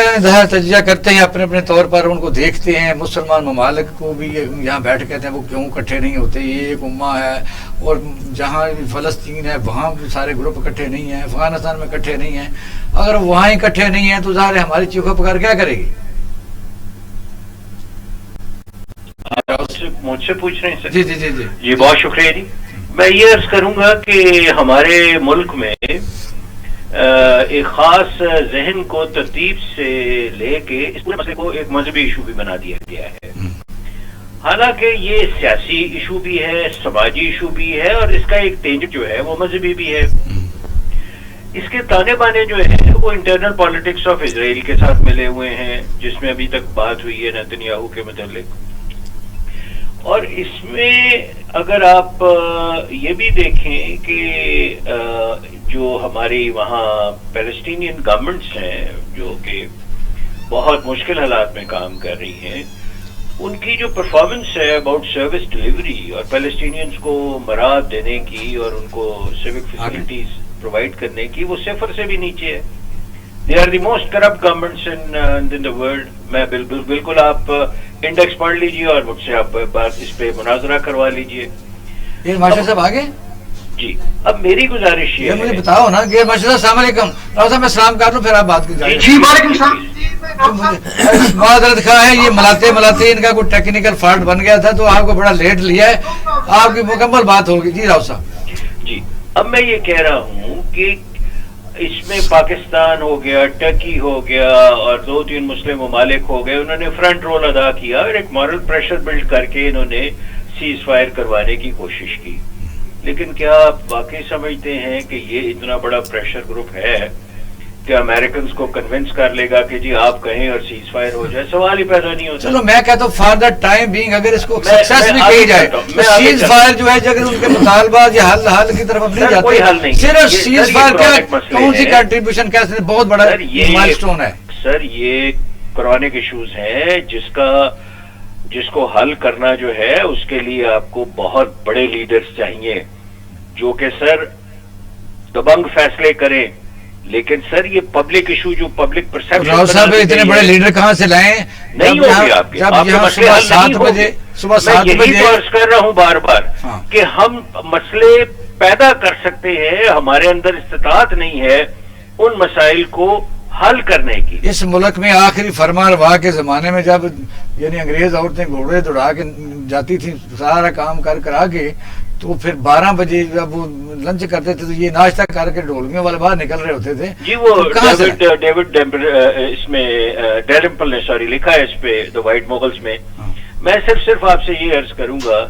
[SPEAKER 1] तजिया करते हैं अपने अपने तौर पर, उनको देखते हैं, मुसलमान ममालिक को भी यहाँ बैठ कहते हैं वो क्यों इकट्ठे नहीं होते, ये एक उम्मा है, और जहाँ फ़लस्तीन है वहाँ सारे ग्रुप इकट्ठे नहीं हैं, अफगानिस्तान में इकट्ठे नहीं हैं। अगर वहाँ इकट्ठे नहीं हैं तो ज़ाहिर है हमारी चीखों पुकार क्या करेगी?
[SPEAKER 2] मुझसे पूछ रहे हैं सर?
[SPEAKER 1] जी जी जी जी
[SPEAKER 2] जी, बहुत शुक्रिया जी। मैं ये अर्ज करूंगा कि हमारे मुल्क में एक खास जहन को तरतीब से लेके इस पूरे मसले को एक मजहबी इशू भी बना दिया गया है। हालांकि ये सियासी इशू भी है, समाजी इशू भी है, और इसका एक टेंजेंट जो है वो मजहबी भी है। इसके ताने बाने जो है वो इंटरनल पॉलिटिक्स ऑफ इजराइल के साथ मिले हुए हैं, जिसमें अभी तक बात हुई है नेतन्याहू के मुतालिक। और इसमें अगर आप ये भी देखें कि जो हमारी वहाँ पैलेस्टीनियन गवर्नमेंट्स हैं जो कि बहुत मुश्किल हालात में काम कर रही हैं, उनकी जो परफॉर्मेंस है अबाउट सर्विस डिलीवरी और पैलेस्टीनियंस को मराद देने की और उनको सिविक फैसिलिटीज प्रोवाइड करने की, वो सिफर से भी नीचे है। They are the most corrupt governments in the world. मैं बिल्कुल आप इंडेक्स पढ़ लीजिए और मुझसे आप बात इस पे मुनाजरा करवा लीजिए।
[SPEAKER 1] ये मास्टर साहब आगे
[SPEAKER 2] जी, अब मेरी गुजारिश ये
[SPEAKER 1] मुझे बताओ ना कि मास्टर साहब अस्सलाम वालेकुम, साहब मैं सलाम कर लूं फिर आप बात कीजिए।
[SPEAKER 2] जी वालेकुम सलाम।
[SPEAKER 1] मादरत खा है, ये मलाते मलाते इनका कोई टेक्निकल फॉल्ट बन गया था तो आपको बड़ा लेट लिया है, आपकी मुकम्मल बात होगी। जी राव साहब
[SPEAKER 2] जी, अब मैं ये कह रहा हूँ कि इसमें पाकिस्तान हो गया, टर्की हो गया और 2-3 मुस्लिम ममालिक हो गए, उन्होंने फ्रंट रोल अदा किया और एक मॉरल प्रेशर बिल्ड करके इन्होंने सीज फायर करवाने की कोशिश की। लेकिन क्या आप वाकई समझते हैं कि ये इतना बड़ा प्रेशर ग्रुप है कि अमेरिकन को कन्विंस कर लेगा कि जी आप कहें और सीज फायर हो जाए? सवाल ही पैदा नहीं होता।
[SPEAKER 1] चलो मैं कहता हूँ फॉर द टाइम बीइंग अगर इसको सक्सेस भी कही जाए तो सीज फायर जो है अगर उनके मुतालबा या हल की तरफ नहीं जाते,
[SPEAKER 2] कोई हल नहीं,
[SPEAKER 1] सिर्फ सीज फायर क्या कौन सी कंट्रीब्यूशन कैसे बहुत बड़ा माइलस्टोन है
[SPEAKER 2] सर। ये क्रॉनिक इश्यूज हैं जिसको हल करना जो है उसके लिए आपको बहुत बड़े लीडर्स चाहिए जो कि सर दबंग फैसले करें। लेकिन सर ये पब्लिक इशू जो पब्लिक परसेप्शन,
[SPEAKER 1] राव साहब इतने बड़े लीडर कहाँ से लाएं?
[SPEAKER 2] नहीं होंगे आपके, आपके मसले हल नहीं होंगे।
[SPEAKER 1] सुबह 7 बजे
[SPEAKER 2] यही अर्ज कर रहा हूँ बार बार कि हम मसले पैदा कर सकते हैं, हमारे अंदर इस्तिताअत नहीं है उन मसाइल को हल करने की।
[SPEAKER 1] इस मुल्क में आखिरी फरमान रवा के जमाने में जब यानी अंग्रेज औरतें घोड़े दौड़ा के जाती थी सारा काम करा के, तो फिर 12 बजे जब वो लंच करते थे तो ये नाश्ता करके ढोलकियों वाले बाहर निकल रहे होते थे।
[SPEAKER 2] जी वो तो डेविड इसमें डेरिम्पल ने सॉरी लिखा है इस पे द वाइट मोगल्स में। मैं सिर्फ आपसे ये अर्ज करूंगा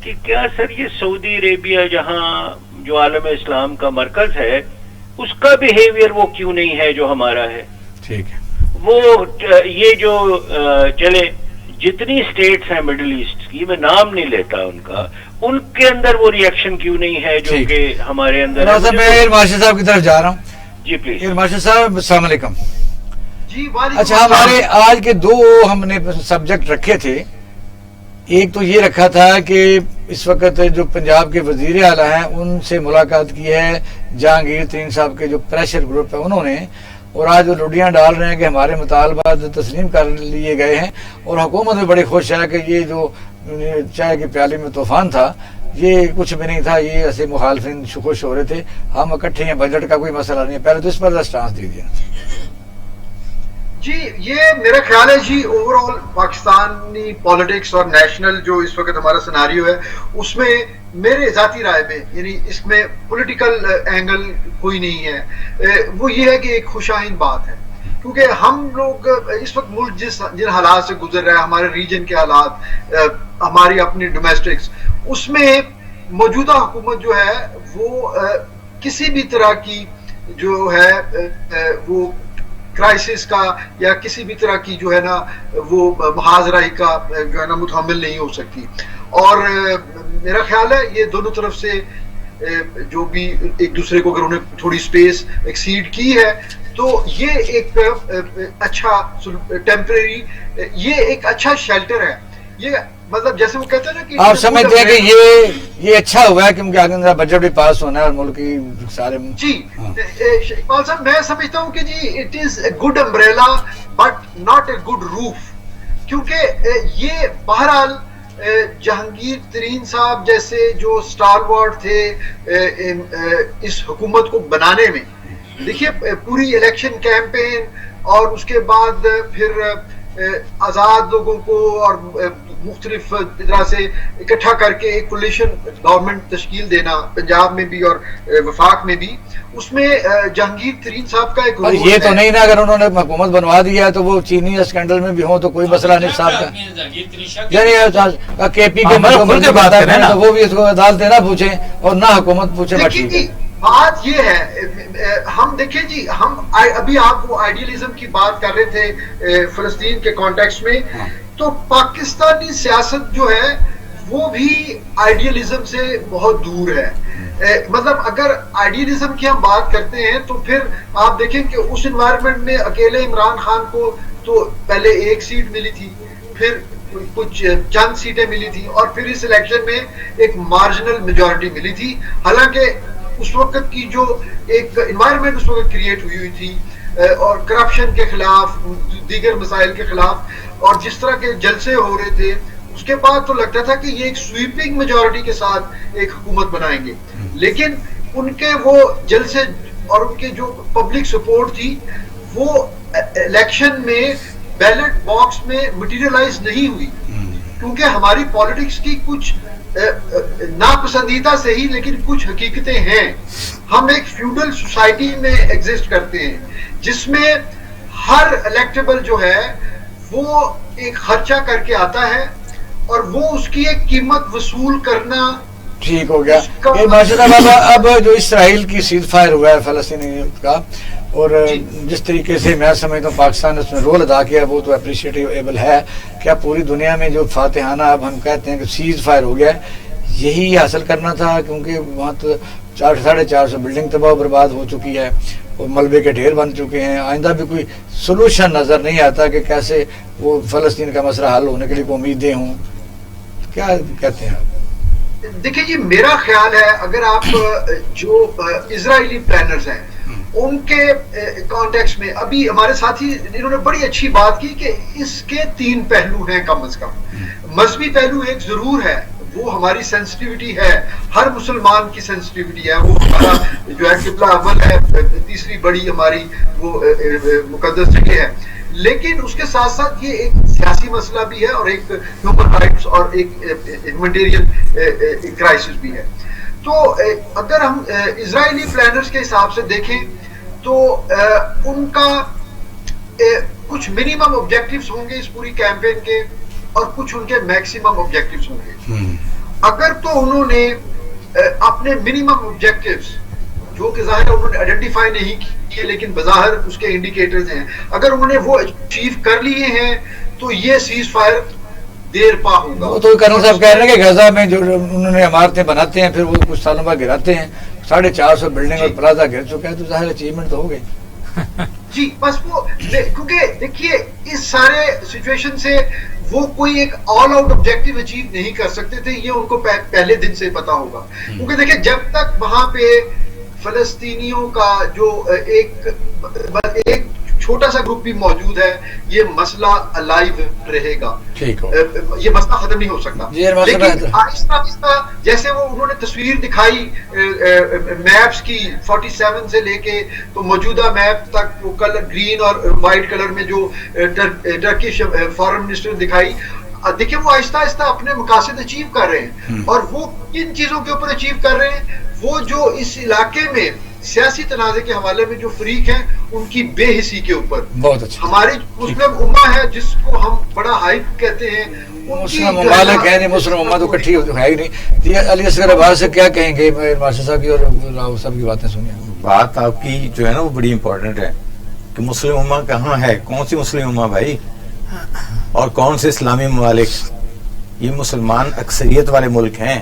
[SPEAKER 2] कि क्या सर ये सऊदी अरेबिया जहां जो आलम इस्लाम का मरकज है उसका बिहेवियर वो क्यों नहीं है जो हमारा है? ठीक है, वो ये जो चले जितनी स्टेट्स हैं मिडिल ईस्ट की, मैं नाम नहीं लेता उनका, उनके अंदर वो रिएक्शन क्यों नहीं है जो कि हमारे अंदर है?
[SPEAKER 1] मैं मास्टर साहब की तरफ जा रहा हूँ।
[SPEAKER 2] जी प्लीज।
[SPEAKER 1] मास्टर साहब अस्सलाम वालेकुम।
[SPEAKER 5] जी
[SPEAKER 1] अच्छा, हमारे आज के 2 हमने सब्जेक्ट रखे थे, ایک تو یہ رکھا تھا کہ اس وقت جو پنجاب کے وزیر اعلیٰ ہیں ان سے ملاقات کی ہے جہانگیر ترین صاحب کے جو پریشر گروپ ہے انہوں نے، اور آج وہ لڈیاں ڈال رہے ہیں کہ ہمارے مطالبات تسلیم کر لیے گئے ہیں، اور حکومت بھی بڑی خوش ہے کہ یہ جو چائے کی پیالی میں طوفان تھا یہ کچھ بھی نہیں تھا، یہ ایسے مخالفین خوش ہو رہے تھے، ہم اکٹھے ہیں، بجٹ کا کوئی مسئلہ نہیں ہے، پہلے تو اس پر سٹانس دے دیا۔
[SPEAKER 5] جی یہ میرا خیال ہے G over all Pakistani politics اور نیشنل جو اس وقت ہمارا سیناریو ہے اس میں میرے ذاتی رائے میں یعنی اس میں پولیٹیکل اینگل کوئی نہیں ہے، وہ یہ ہے کہ ایک خوشائند بات ہے، کیونکہ ہم لوگ اس وقت ملک جن حالات سے گزر رہا ہے، ہمارے ریجن کے حالات، ہماری اپنی ڈومیسٹکس، اس میں موجودہ حکومت جو ہے وہ کسی بھی طرح کی جو ہے وہ کرائسس کا یا کسی بھی طرح کی جو ہے نا وہ محاذرائی کا جو ہے نا متحمل نہیں ہو سکتی، اور میرا خیال ہے یہ دونوں طرف سے جو بھی ایک دوسرے کو اگر انہیں تھوڑی سپیس ایکسیڈ کی ہے تو یہ ایک اچھا ٹیمپریری، یہ ایک اچھا شیلٹر ہے، یہ مطلب جیسے وہ کہتے ہیں نا کہ
[SPEAKER 1] آپ سمجھتے ہیں کہ یہ اچھا ہوا ہے کیونکہ آگے بجٹ بھی پاس ہونا ہے اور ملک کی سارے
[SPEAKER 5] جی اقبال صاحب میں سمجھتا ہوں کہ جی it is a good umbrella but not a good roof, کیونکہ یہ بہرحال جہانگیر ترین صاحب جیسے جو اسٹالورڈ تھے اس حکومت کو بنانے میں، دیکھیے پوری الیکشن کیمپین اور اس کے بعد پھر آزاد لوگوں کو اور مختلف طرح سے اکٹھا کر کے ایک کولیشن گورنمنٹ تشکیل دینا پنجاب میں بھی اور وفاق میں بھی، اس میں جہانگیر ترین صاحب کا ایک
[SPEAKER 1] اور یہ تو نہیں نا اگر انہوں نے حکومت بنوا دیا ہے تو وہ چینی اسکینڈل میں بھی ہوں تو کوئی مسئلہ نہیں صاحب کا، یعنی کے پی کے بات ہے تو وہ بھی اس کو عدالت نہ پوچھیں اور نہ حکومت پوچھے۔
[SPEAKER 5] بات یہ ہے ہم دیکھیں جی، ہم ابھی آپ وہ آئیڈیلزم کی بات کر رہے تھے فلسطین کے کانٹیکسٹ میں، تو پاکستانی سیاست جو ہے وہ بھی آئیڈیلزم سے بہت دور ہے، مطلب اگر آئیڈیلزم کی ہم بات کرتے ہیں تو پھر آپ دیکھیں کہ اس انوائرمنٹ میں اکیلے عمران خان کو تو پہلے ایک سیٹ ملی تھی، پھر کچھ چند سیٹیں ملی تھی، اور پھر اس الیکشن میں ایک مارجنل میجورٹی ملی تھی، حالانکہ اس وقت کی جو ایک انوائرمنٹ اس وقت کریٹ ہوئی تھی اور کرپشن کے خلاف، دیگر مسائل کے خلاف، اور جس طرح کے جلسے ہو رہے تھے، اس کے بعد تو لگتا تھا کہ یہ ایک سویپنگ میجورٹی کے ساتھ ایک حکومت بنائیں گے، لیکن ان کے وہ جلسے اور ان کے جو پبلک سپورٹ تھی وہ الیکشن میں بیلٹ باکس میں مٹیریلائز نہیں ہوئی، کیونکہ ہماری پالیٹکس کی کچھ ناپسندیدہ سے ہی لیکن کچھ حقیقتیں ہیں، ہم ایک فیوڈل سوسائٹی میں ایگزسٹ کرتے ہیں جس میں ہر الیکٹیبل جو ہے وہ ایک خرچہ کر کے آتا ہے اور وہ اس کی ایک قیمت وصول کرنا
[SPEAKER 1] ٹھیک ہو گیا۔ ماشاء اللہ اب جو اسرائیل کی سیز فائر ہوا ہے فلسطینی کا، اور جس طریقے سے میں سمجھتا ہوں پاکستان نے اس میں رول ادا کیا وہ تو اپریشیٹیبل ہے، کیا پوری دنیا میں جو فاتحانہ اب ہم کہتے ہیں کہ سیز فائر ہو گیا ہے یہی حاصل کرنا تھا، کیونکہ وہاں تو 450 بلڈنگ تباہ و برباد ہو چکی ہے اور ملبے کے ڈھیر بن چکے ہیں، آئندہ بھی کوئی سلوشن نظر نہیں آتا کہ کیسے وہ فلسطین کا مسئلہ حل ہونے کے لیے کوئی امیدیں ہوں، کیا کہتے ہیں آپ؟
[SPEAKER 5] دیکھیں جی میرا خیال ہے اگر آپ جو اسرائیلی پلانرز ہیں ان کے کانٹیکس میں، ابھی ہمارے ساتھی انہوں نے بڑی اچھی بات کی کہ اس کے 3 پہلو ہیں کم از کم، مذہبی پہلو ایک ضرور ہے، وہ ہماری سینسٹیوٹی ہے، ہر مسلمان کی سینسٹیوٹی ہے، وہ ہمارا جو ہے قبلہ اول ہے، تیسری بڑی ہماری وہ مقدس جگہ ہے، لیکن اس کے ساتھ ساتھ یہ ایک سیاسی مسئلہ بھی ہے اور ایک ہیومن رائٹس اور ایک ہیومینٹیرین کرائسس بھی ہے۔ تو اگر ہم اسرائیلی پلانرز کے حساب سے دیکھیں تو ان کا کچھ منیمم آبجیکٹیوز ہوں گے اس پوری کیمپین کے اور کچھ ان کے میکسیمم آبجیکٹیوز ہوں گے۔ اگر تو انہوں نے اپنے منیمم آبجیکٹیوز جو کہ ظاہر انہوں نے آئیڈینٹیفائی نہیں کیے لیکن بظاہر اس کے انڈیکیٹرز ہیں، اگر انہوں نے وہ اچیو کر لیے ہیں تو یہ سیز فائر دیر پا ہوگا۔
[SPEAKER 1] وہ تو کرنل صاحب کہہ رہے ہیں کہ غزہ میں جو انہوں نے عمارتیں بناتے ہیں پھر وہ کچھ سالوں بعد گراتے ہیں، 450 بلڈنگ اور پلازا گر چکا ہے، تو ظاہر اچیومنٹ تو ہو گئی۔
[SPEAKER 5] जी बस वो क्योंकि देखिए इस सारे सिचुएशन से वो कोई एक ऑल आउट ऑब्जेक्टिव अचीव नहीं कर सकते थे, ये उनको पहले दिन से पता होगा। क्योंकि देखिए जब तक वहां पे फलस्तीनियों का जो एक छोटा सा ग्रुप भी मौजूद है, ये मसला अलाइव रहेगा,
[SPEAKER 1] ठीक हो,
[SPEAKER 5] ये मसला खत्म नहीं हो सकता। लेकिन आहिस्ता आहिस्ता जैसे वो उन्होंने तस्वीर दिखाई मैप्स की 47 से लेके तो मौजूदा मैप तक, वो कलर ग्रीन और व्हाइट कलर में जो टर्किश फॉरेन मिनिस्टर दिखाई, देखिए वो आहिस्ता आहिस्ता अपने मकासद अचीव कर रहे हैं। और वो किन चीजों के ऊपर अचीव कर रहे हैं? वो जो इस इलाके में सियासी तनाज़े के हवाले में जो फरीक हैं उनकी बेहिसी के ऊपर।
[SPEAKER 1] बहुत अच्छा।
[SPEAKER 5] हमारी मुस्लिम उम्मा है जिसको हम बड़ा हाइप कहते हैं,
[SPEAKER 1] मुस्लिम ममालिक है नहीं, मुस्लिम उम्मा तो इकट्ठी है ही नहीं। अली असगर अब्बास से क्या कहेंगे मास्टर साहब की और राव साहब की बातें सुनिए।
[SPEAKER 3] बात आपकी जो है ना वो बड़ी इंपॉर्टेंट है कि मुस्लिम उम्मा कहाँ है, कौन सी मुस्लिम उम्मा भाई, और कौन से इस्लामी ममालिक? ये मुसलमान अक्सरियत वाले मुल्क हैं,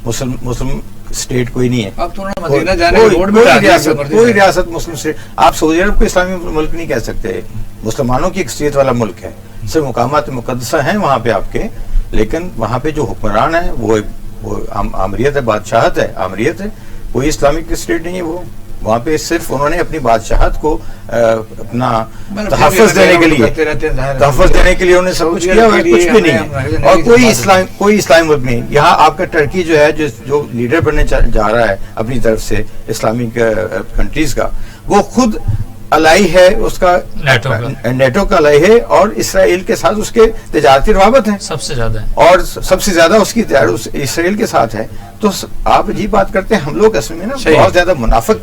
[SPEAKER 3] मुस्लिम स्टेट कोई नहीं है।
[SPEAKER 1] अब तो मदीना जाने रोड में
[SPEAKER 3] कोई रियासत मुस्लिम स्टेट, आप सऊदी अरब को इस्लामी मुल्क नहीं कह सकते, मुसलमानों की अक्सरियत वाला मुल्क है। सिर्फ मुकामात मुकद्दसा हैं वहाँ पे आपके, लेकिन वहाँ पे जो हुक्मरान है वो आमरियत है, बादशाहत है, आमरियत है, कोई इस्लामिक स्टेट नहीं है। वो वहाँ पे सिर्फ उन्होंने अपनी बादशाहत को अपना तहफ़्फ़ुज़ देने के लिए उन्होंने सब कुछ किया, कुछ भी नहीं है। और कोई इस्लामी मुल्क नहीं। यहाँ आपका टर्की जो है जो लीडर बनने जा रहा है अपनी तरफ से इस्लामिक कंट्रीज का, वो खुद अलाई है, उसका नेटो का अलाई है, और इसराइल के साथ उसके तिजारती रवाबत है सबसे ज्यादा, और सबसे ज्यादा उसकी इसराइल के साथ है। तो आप जी बात करते हैं, हम लोग असल में ना बहुत ज्यादा मुनाफिक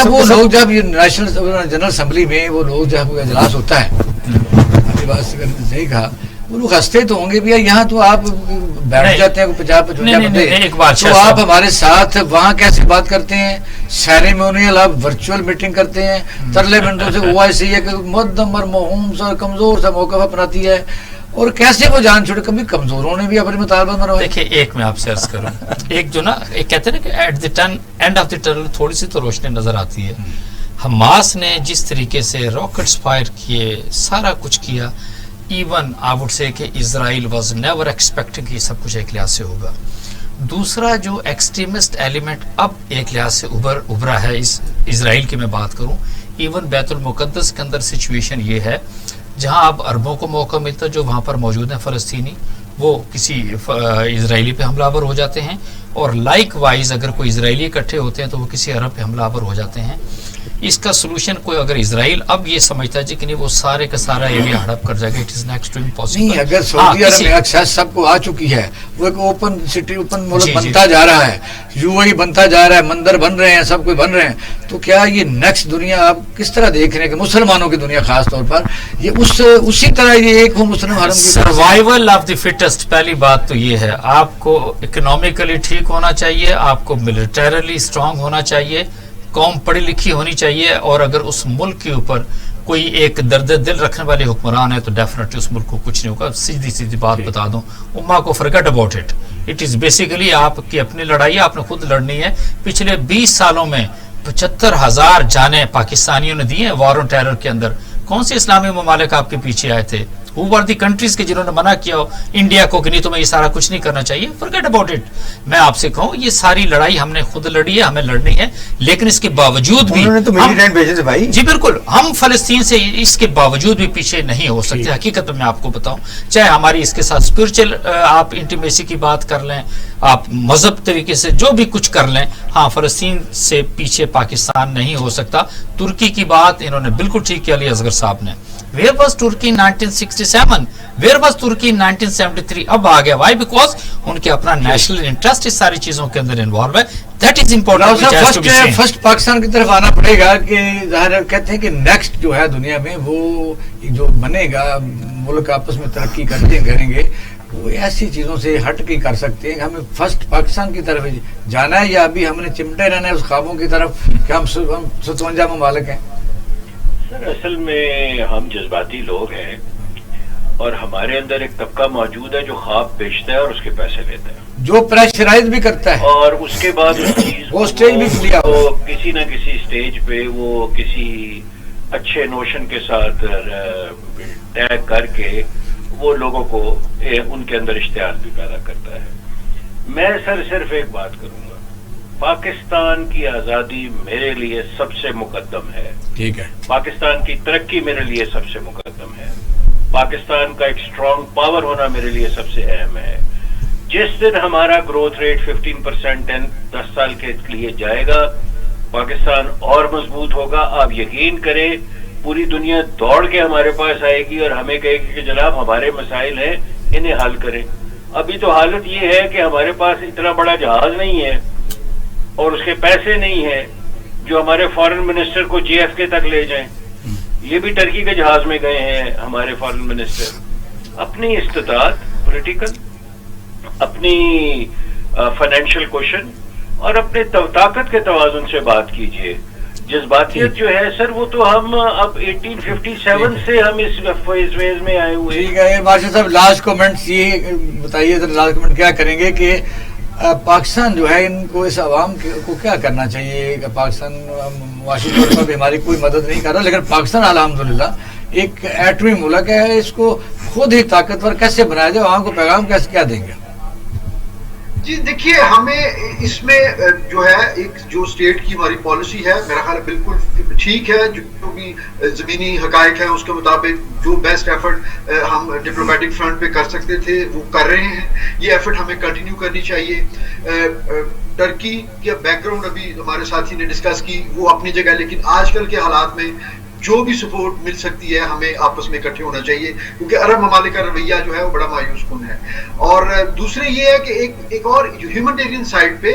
[SPEAKER 1] वो लोग जब नेशनल जनरल असेंबली में वो लोग जब इजलास होता है, आपकी बात सही कहा, वो लोग हंसते तो होंगे भैया, यहाँ तो आप बैठ जाते हैं 50-55 बंदे, तो आप हमारे साथ वहाँ कैसे बात करते हैं? सेरेमोनियल आप वर्चुअल मीटिंग करते हैं, तरले मिनटों से OIC है कि मध्यम और महूम सा कमजोर सा मौका अपनाती है, और कैसे वो जान छोड़े? कभी कमजोरों ने भी अपने मुतालबा में रहा।
[SPEAKER 4] देखिए एक मैं आपसे अर्ज करूं, एक जो ना एक कहते हैं ना कि at the end of the tunnel थोड़ी सी तो रोशनी नजर आती है। हमास ने जिस तरीके से रॉकेट्स फायर किए, सारा कुछ किया, इवन आई वुड से कि इजराइल वाज नेवर एक्सपेक्टिंग कि सब कुछ एक लिहाज से होगा। दूसरा जो एक्सट्रीमिस्ट एलिमेंट अब एक लिहाज से उभरा है, इस इजराइल की मैं बात करूं, इवन बैतुल मुकद्दस के अंदर सिचुएशन ये है जहां अब अरबों को मौका मिलता है जो वहां पर मौजूद हैं फलस्तीनी, वो किसी इजरायली पे हमलावर हो जाते हैं, और लाइक वाइज अगर कोई इजरायली इकट्ठे होते हैं तो वो किसी अरब पे हमलावर हो जाते हैं। इसका सोल्यूशन कोई अगर इजराइल अब ये समझता है कि नहीं वो सारे का सारा एरिया हड़प कर जाएगा, it is next to impossible.
[SPEAKER 1] नहीं, अगर सऊदी अरब में एक्सेस सबको आ चुकी है, वो एक ओपन सिटी, ओपन मुल्क बनता जा रहा है, UAE बनता जा रहा है, मंदिर बन रहे हैं, सब कुछ बन रहे हैं, तो क्या ये नेक्स्ट दुनिया आप किस तरह देख रहे हैं कि मुसलमानों की दुनिया खास तौर पर ये उसी तरह ये एक मुस्लिम हरम की
[SPEAKER 4] सर्वाइवल ऑफ द फिटेस्ट? पहली बात तो ये है, आपको इकोनॉमिकली ठीक होना चाहिए, आपको मिलिटरली स्ट्रांग होना चाहिए, कौम पढ़ी लिखी होनी चाहिए, और अगर उस मुल्क के ऊपर कोई एक दर्द दिल रखने वाले हुक्मरान है तो डेफिनेटली उस मुल्क को कुछ नहीं होगा। सीधी बात बता दूं, उम्मा को forget about it, it is basically आपकी अपनी लड़ाई है, आपने खुद लड़नी है। पिछले 20 सालों में 75,000 जाने पाकिस्तानियों ने दी हैं वॉर ऑन टेरर के अंदर। कौन से इस्लामी ममालिक आपके पीछे आए थे? Who were the countries के जिन्होंने मना किया हो इंडिया को कि नहीं तुम्हें ये सारा कुछ नहीं करना चाहिए? Forget about it। मैं आपसे कहूँ ये सारी लड़ाई हमने खुद लड़ी है, हमें लड़नी है, लेकिन इसके बावजूद भी
[SPEAKER 3] तो मिलिटेंट भेजे थे भाई।
[SPEAKER 4] जी बिल्कुल, हम फलस्तीन से इसके बावजूद भी पीछे नहीं हो सकते। हकीकत में मैं आपको बताऊं, चाहे हमारी इसके साथ स्पिरिचुअल आप इंटीमेसी की बात कर लें, आप मजहब तरीके से जो भी कुछ कर लें, हाँ फलस्तीन से पीछे पाकिस्तान नहीं हो सकता। तुर्की की बात इन्होंने बिल्कुल ठीक किया, अली असगर साहब ने। Where was Turkey in 1967? Where was Turkey in 1973? अब आ गया, why? Because उनके अपना नेशनल इंटरेस्ट इस सारी चीजों के अंदर इन्वॉल्व है। That is important.
[SPEAKER 1] First Pakistan की तरफ आना पड़ेगा कि ज़ाहिर कहते हैं कि नेक्स्ट जो है दुनिया में वो जो बनेगा, मुल्क आपस में तरक्की करेंगे, वो ऐसी चीज़ों से हट के कर सकते हैं। हमें फर्स्ट पाकिस्तान की तरफ जाना है, या अभी हमने चिमटे रहना है उस ख्वाबों की तरफ कि हम 57 ममालिक हैं?
[SPEAKER 2] सर असल में हम जज्बाती लोग हैं, اور ہمارے اندر ایک طبقہ موجود ہے جو خواب بیچتا ہے اور اس کے پیسے لیتا ہے،
[SPEAKER 1] جو پریشرائز بھی کرتا ہے،
[SPEAKER 2] اور اس کے بعد اس چیز
[SPEAKER 1] وہ اسٹیج بھی لیا ہوا ہے۔
[SPEAKER 2] کو کسی نہ کسی اسٹیج پہ وہ کسی اچھے نوشن کے ساتھ ٹیگ کر کے وہ لوگوں کو ان کے اندر اشتہار بھی پیدا کرتا ہے۔ میں صرف ایک بات کروں گا، پاکستان کی آزادی میرے لیے سب سے مقدم ہے،
[SPEAKER 1] ٹھیک ہے،
[SPEAKER 2] پاکستان کی ترقی میرے لیے سب سے مقدم ہے، پاکستان کا ایک اسٹرانگ پاور ہونا میرے لیے سب سے اہم ہے۔ جس دن ہمارا گروتھ ریٹ 15% 10 سال کے لیے جائے گا، پاکستان اور مضبوط ہوگا۔ آپ یقین کریں پوری دنیا دوڑ کے ہمارے پاس آئے گی اور ہمیں کہے گی کہ جناب ہمارے مسائل ہیں، انہیں حل کریں۔ ابھی تو حالت یہ ہے کہ ہمارے پاس اتنا بڑا جہاز نہیں ہے اور اس کے پیسے نہیں ہیں جو ہمارے فارن منسٹر کو JFK تک لے جائیں۔ یہ بھی ٹرکی کے جہاز میں گئے ہیں ہمارے فارن منسٹر۔ اپنی استطاعت پولیٹیکل، اپنی فائنینشیل کوشن اور اپنے طاقت کے توازن سے بات کیجئے۔ جذباتیت جو ہے سر وہ تو ہم اب 1857 سے ہم اس فیز میں آئے ہوئے ہیں۔
[SPEAKER 1] ٹھیک ہے بادشاہ صاحب، لاسٹ کمنٹس یہ بتائیے، لاسٹ کمنٹ کیا کریں گے کہ پاکستان جو ہے ان کو، اس عوام کو کیا کرنا چاہیے کہ پاکستان معاشی طور پر بھی ہماری کوئی مدد نہیں کر رہا، لیکن پاکستان الحمدللہ ایک ایٹمی ملک ہے، اس کو خود ہی طاقتور کیسے بنایا جائے، وہاں کو پیغام کیسے کیا دیں گے؟
[SPEAKER 5] جی دیکھیے، ہمیں اس میں جو ہے ایک جو اسٹیٹ کی ہماری پالیسی ہے میرا خیال ہے بالکل ٹھیک ہے، جو بھی زمینی حقائق ہیں اس کے مطابق جو بیسٹ ایفرٹ ہم ڈپلومیٹک فرنٹ پہ کر سکتے تھے وہ کر رہے ہیں، یہ ایفرٹ ہمیں کنٹینیو کرنی چاہیے۔ ٹرکی کا بیک گراؤنڈ ابھی ہمارے ساتھی نے ڈسکس کی، وہ اپنی جگہ، لیکن آج کل کے حالات میں جو بھی سپورٹ مل سکتی ہے ہمیں آپس میں اکٹھے ہونا چاہیے، کیونکہ عرب ممالک کا رویہ جو ہے وہ بڑا مایوس کن ہے۔ اور دوسرے یہ ہے کہ ایک اور ہیومنٹیرین سائڈ پہ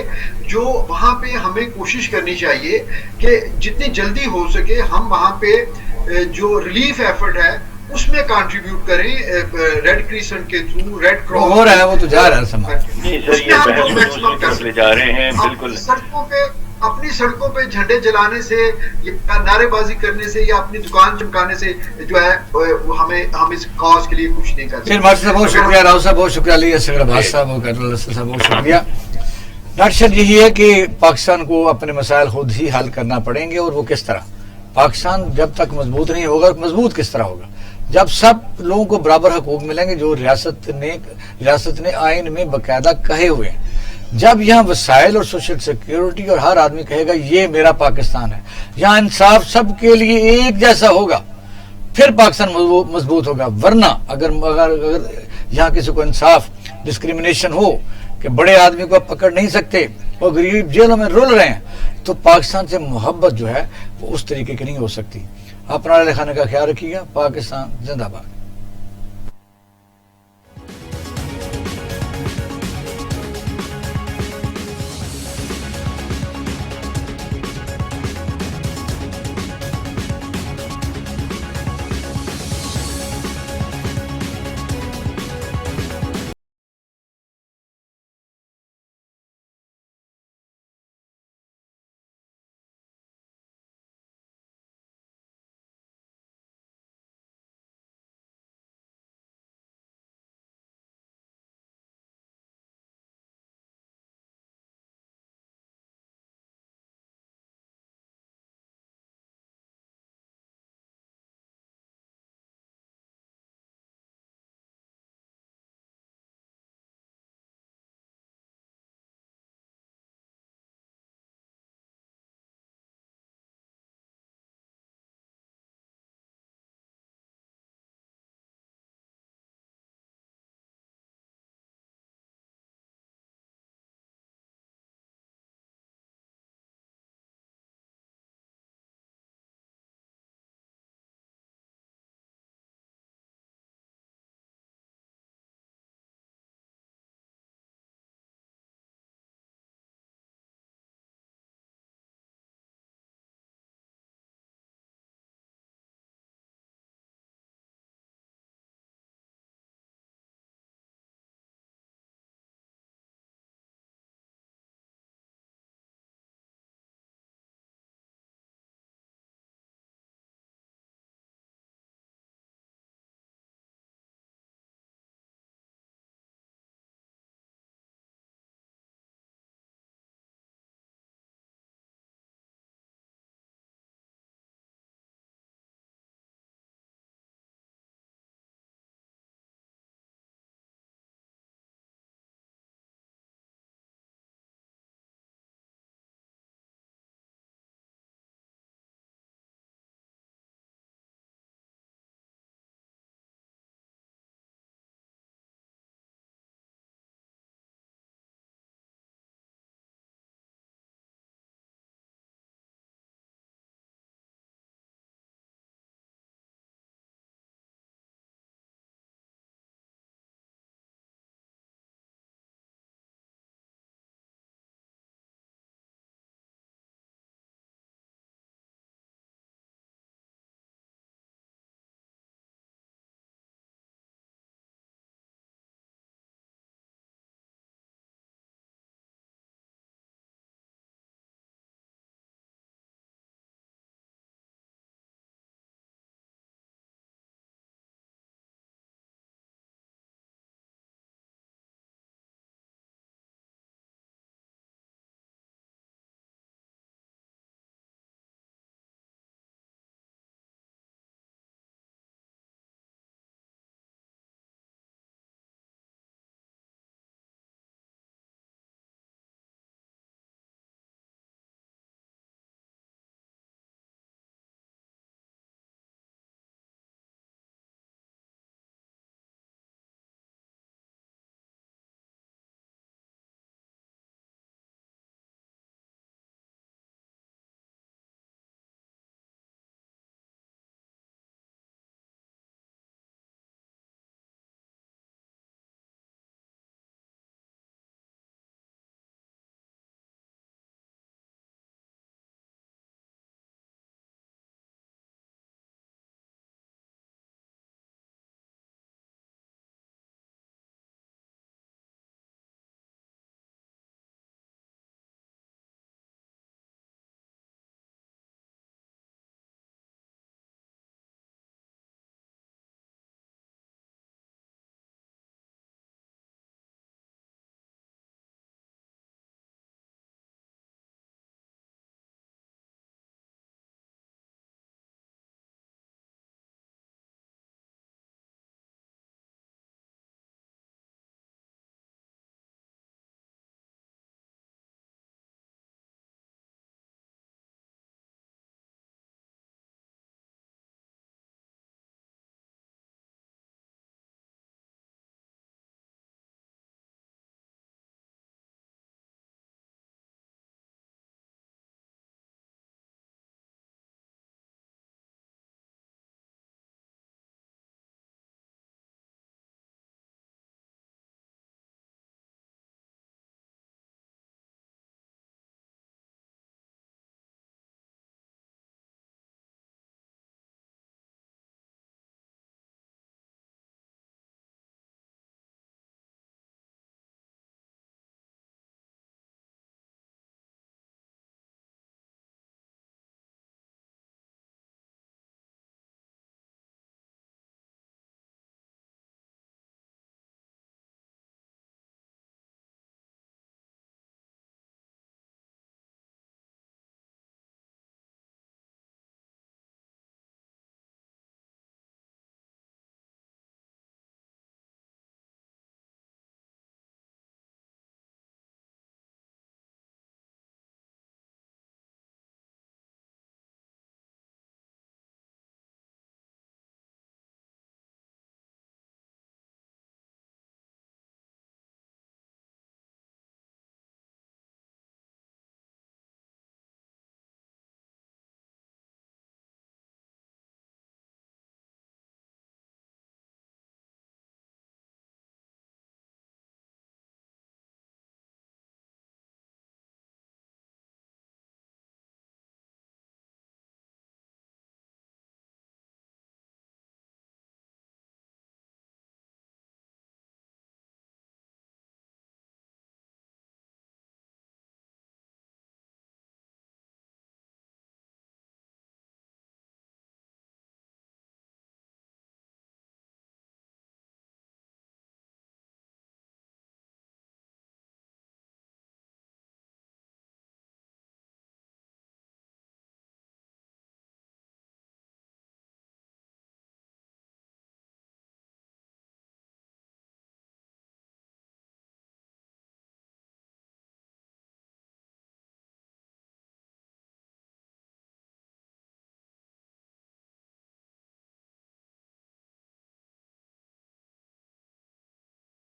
[SPEAKER 5] جو وہاں پہ ہمیں کوشش کرنی چاہیے کہ جتنی جلدی ہو سکے ہم وہاں پہ جو ریلیف ایفرٹ ہے اس میں کنٹریبیوٹ کریں، ریڈ کریسنٹ کے تھرو، ریڈ کراس
[SPEAKER 1] ہو رہا ہے، وہ تو جا رہا ہے سمجھ۔
[SPEAKER 2] نہیں سر، یہ بحث دوسری لے جا رہے ہیں بالکل۔
[SPEAKER 5] سڑکوں پہ اپنی سڑکوں پہ جھنڈے جلانے سے، نعرے بازی کرنے سے یا اپنی دکان چمکانے سے جو ہے ہم اس کاز کے لیے کچھ نہیں کر سکتے۔
[SPEAKER 1] مارشل صاحب بہت شکریہ، راؤ صاحب بہت شکریہ، علی اصغر عباس صاحب اور قادر اللہ صاحب بہت شکریہ۔ ڈاکٹر صاحب یہی ہے کہ پاکستان کو اپنے مسائل خود ہی حل کرنا پڑیں گے، اور وہ کس طرح؟ پاکستان جب تک مضبوط نہیں ہوگا، مضبوط کس طرح ہوگا؟ جب سب لوگوں کو برابر حقوق ملیں گے جو ریاست نے آئین میں باقاعدہ کہے ہوئے ہیں، جب یہاں وسائل اور سوشل سیکیورٹی اور ہر آدمی کہے گا یہ میرا پاکستان ہے، یہاں انصاف سب کے لیے ایک جیسا ہوگا، پھر پاکستان مضبوط ہوگا۔ ورنہ اگر یہاں کسی کو انصاف ڈسکریمنیشن ہو کہ بڑے آدمی کو پکڑ نہیں سکتے اور غریب جیلوں میں رول رہے ہیں، تو پاکستان سے محبت جو ہے وہ اس طریقے کی نہیں ہو سکتی۔ اپنا خانے کا خیال رکھیے گا۔ پاکستان زندہ باد۔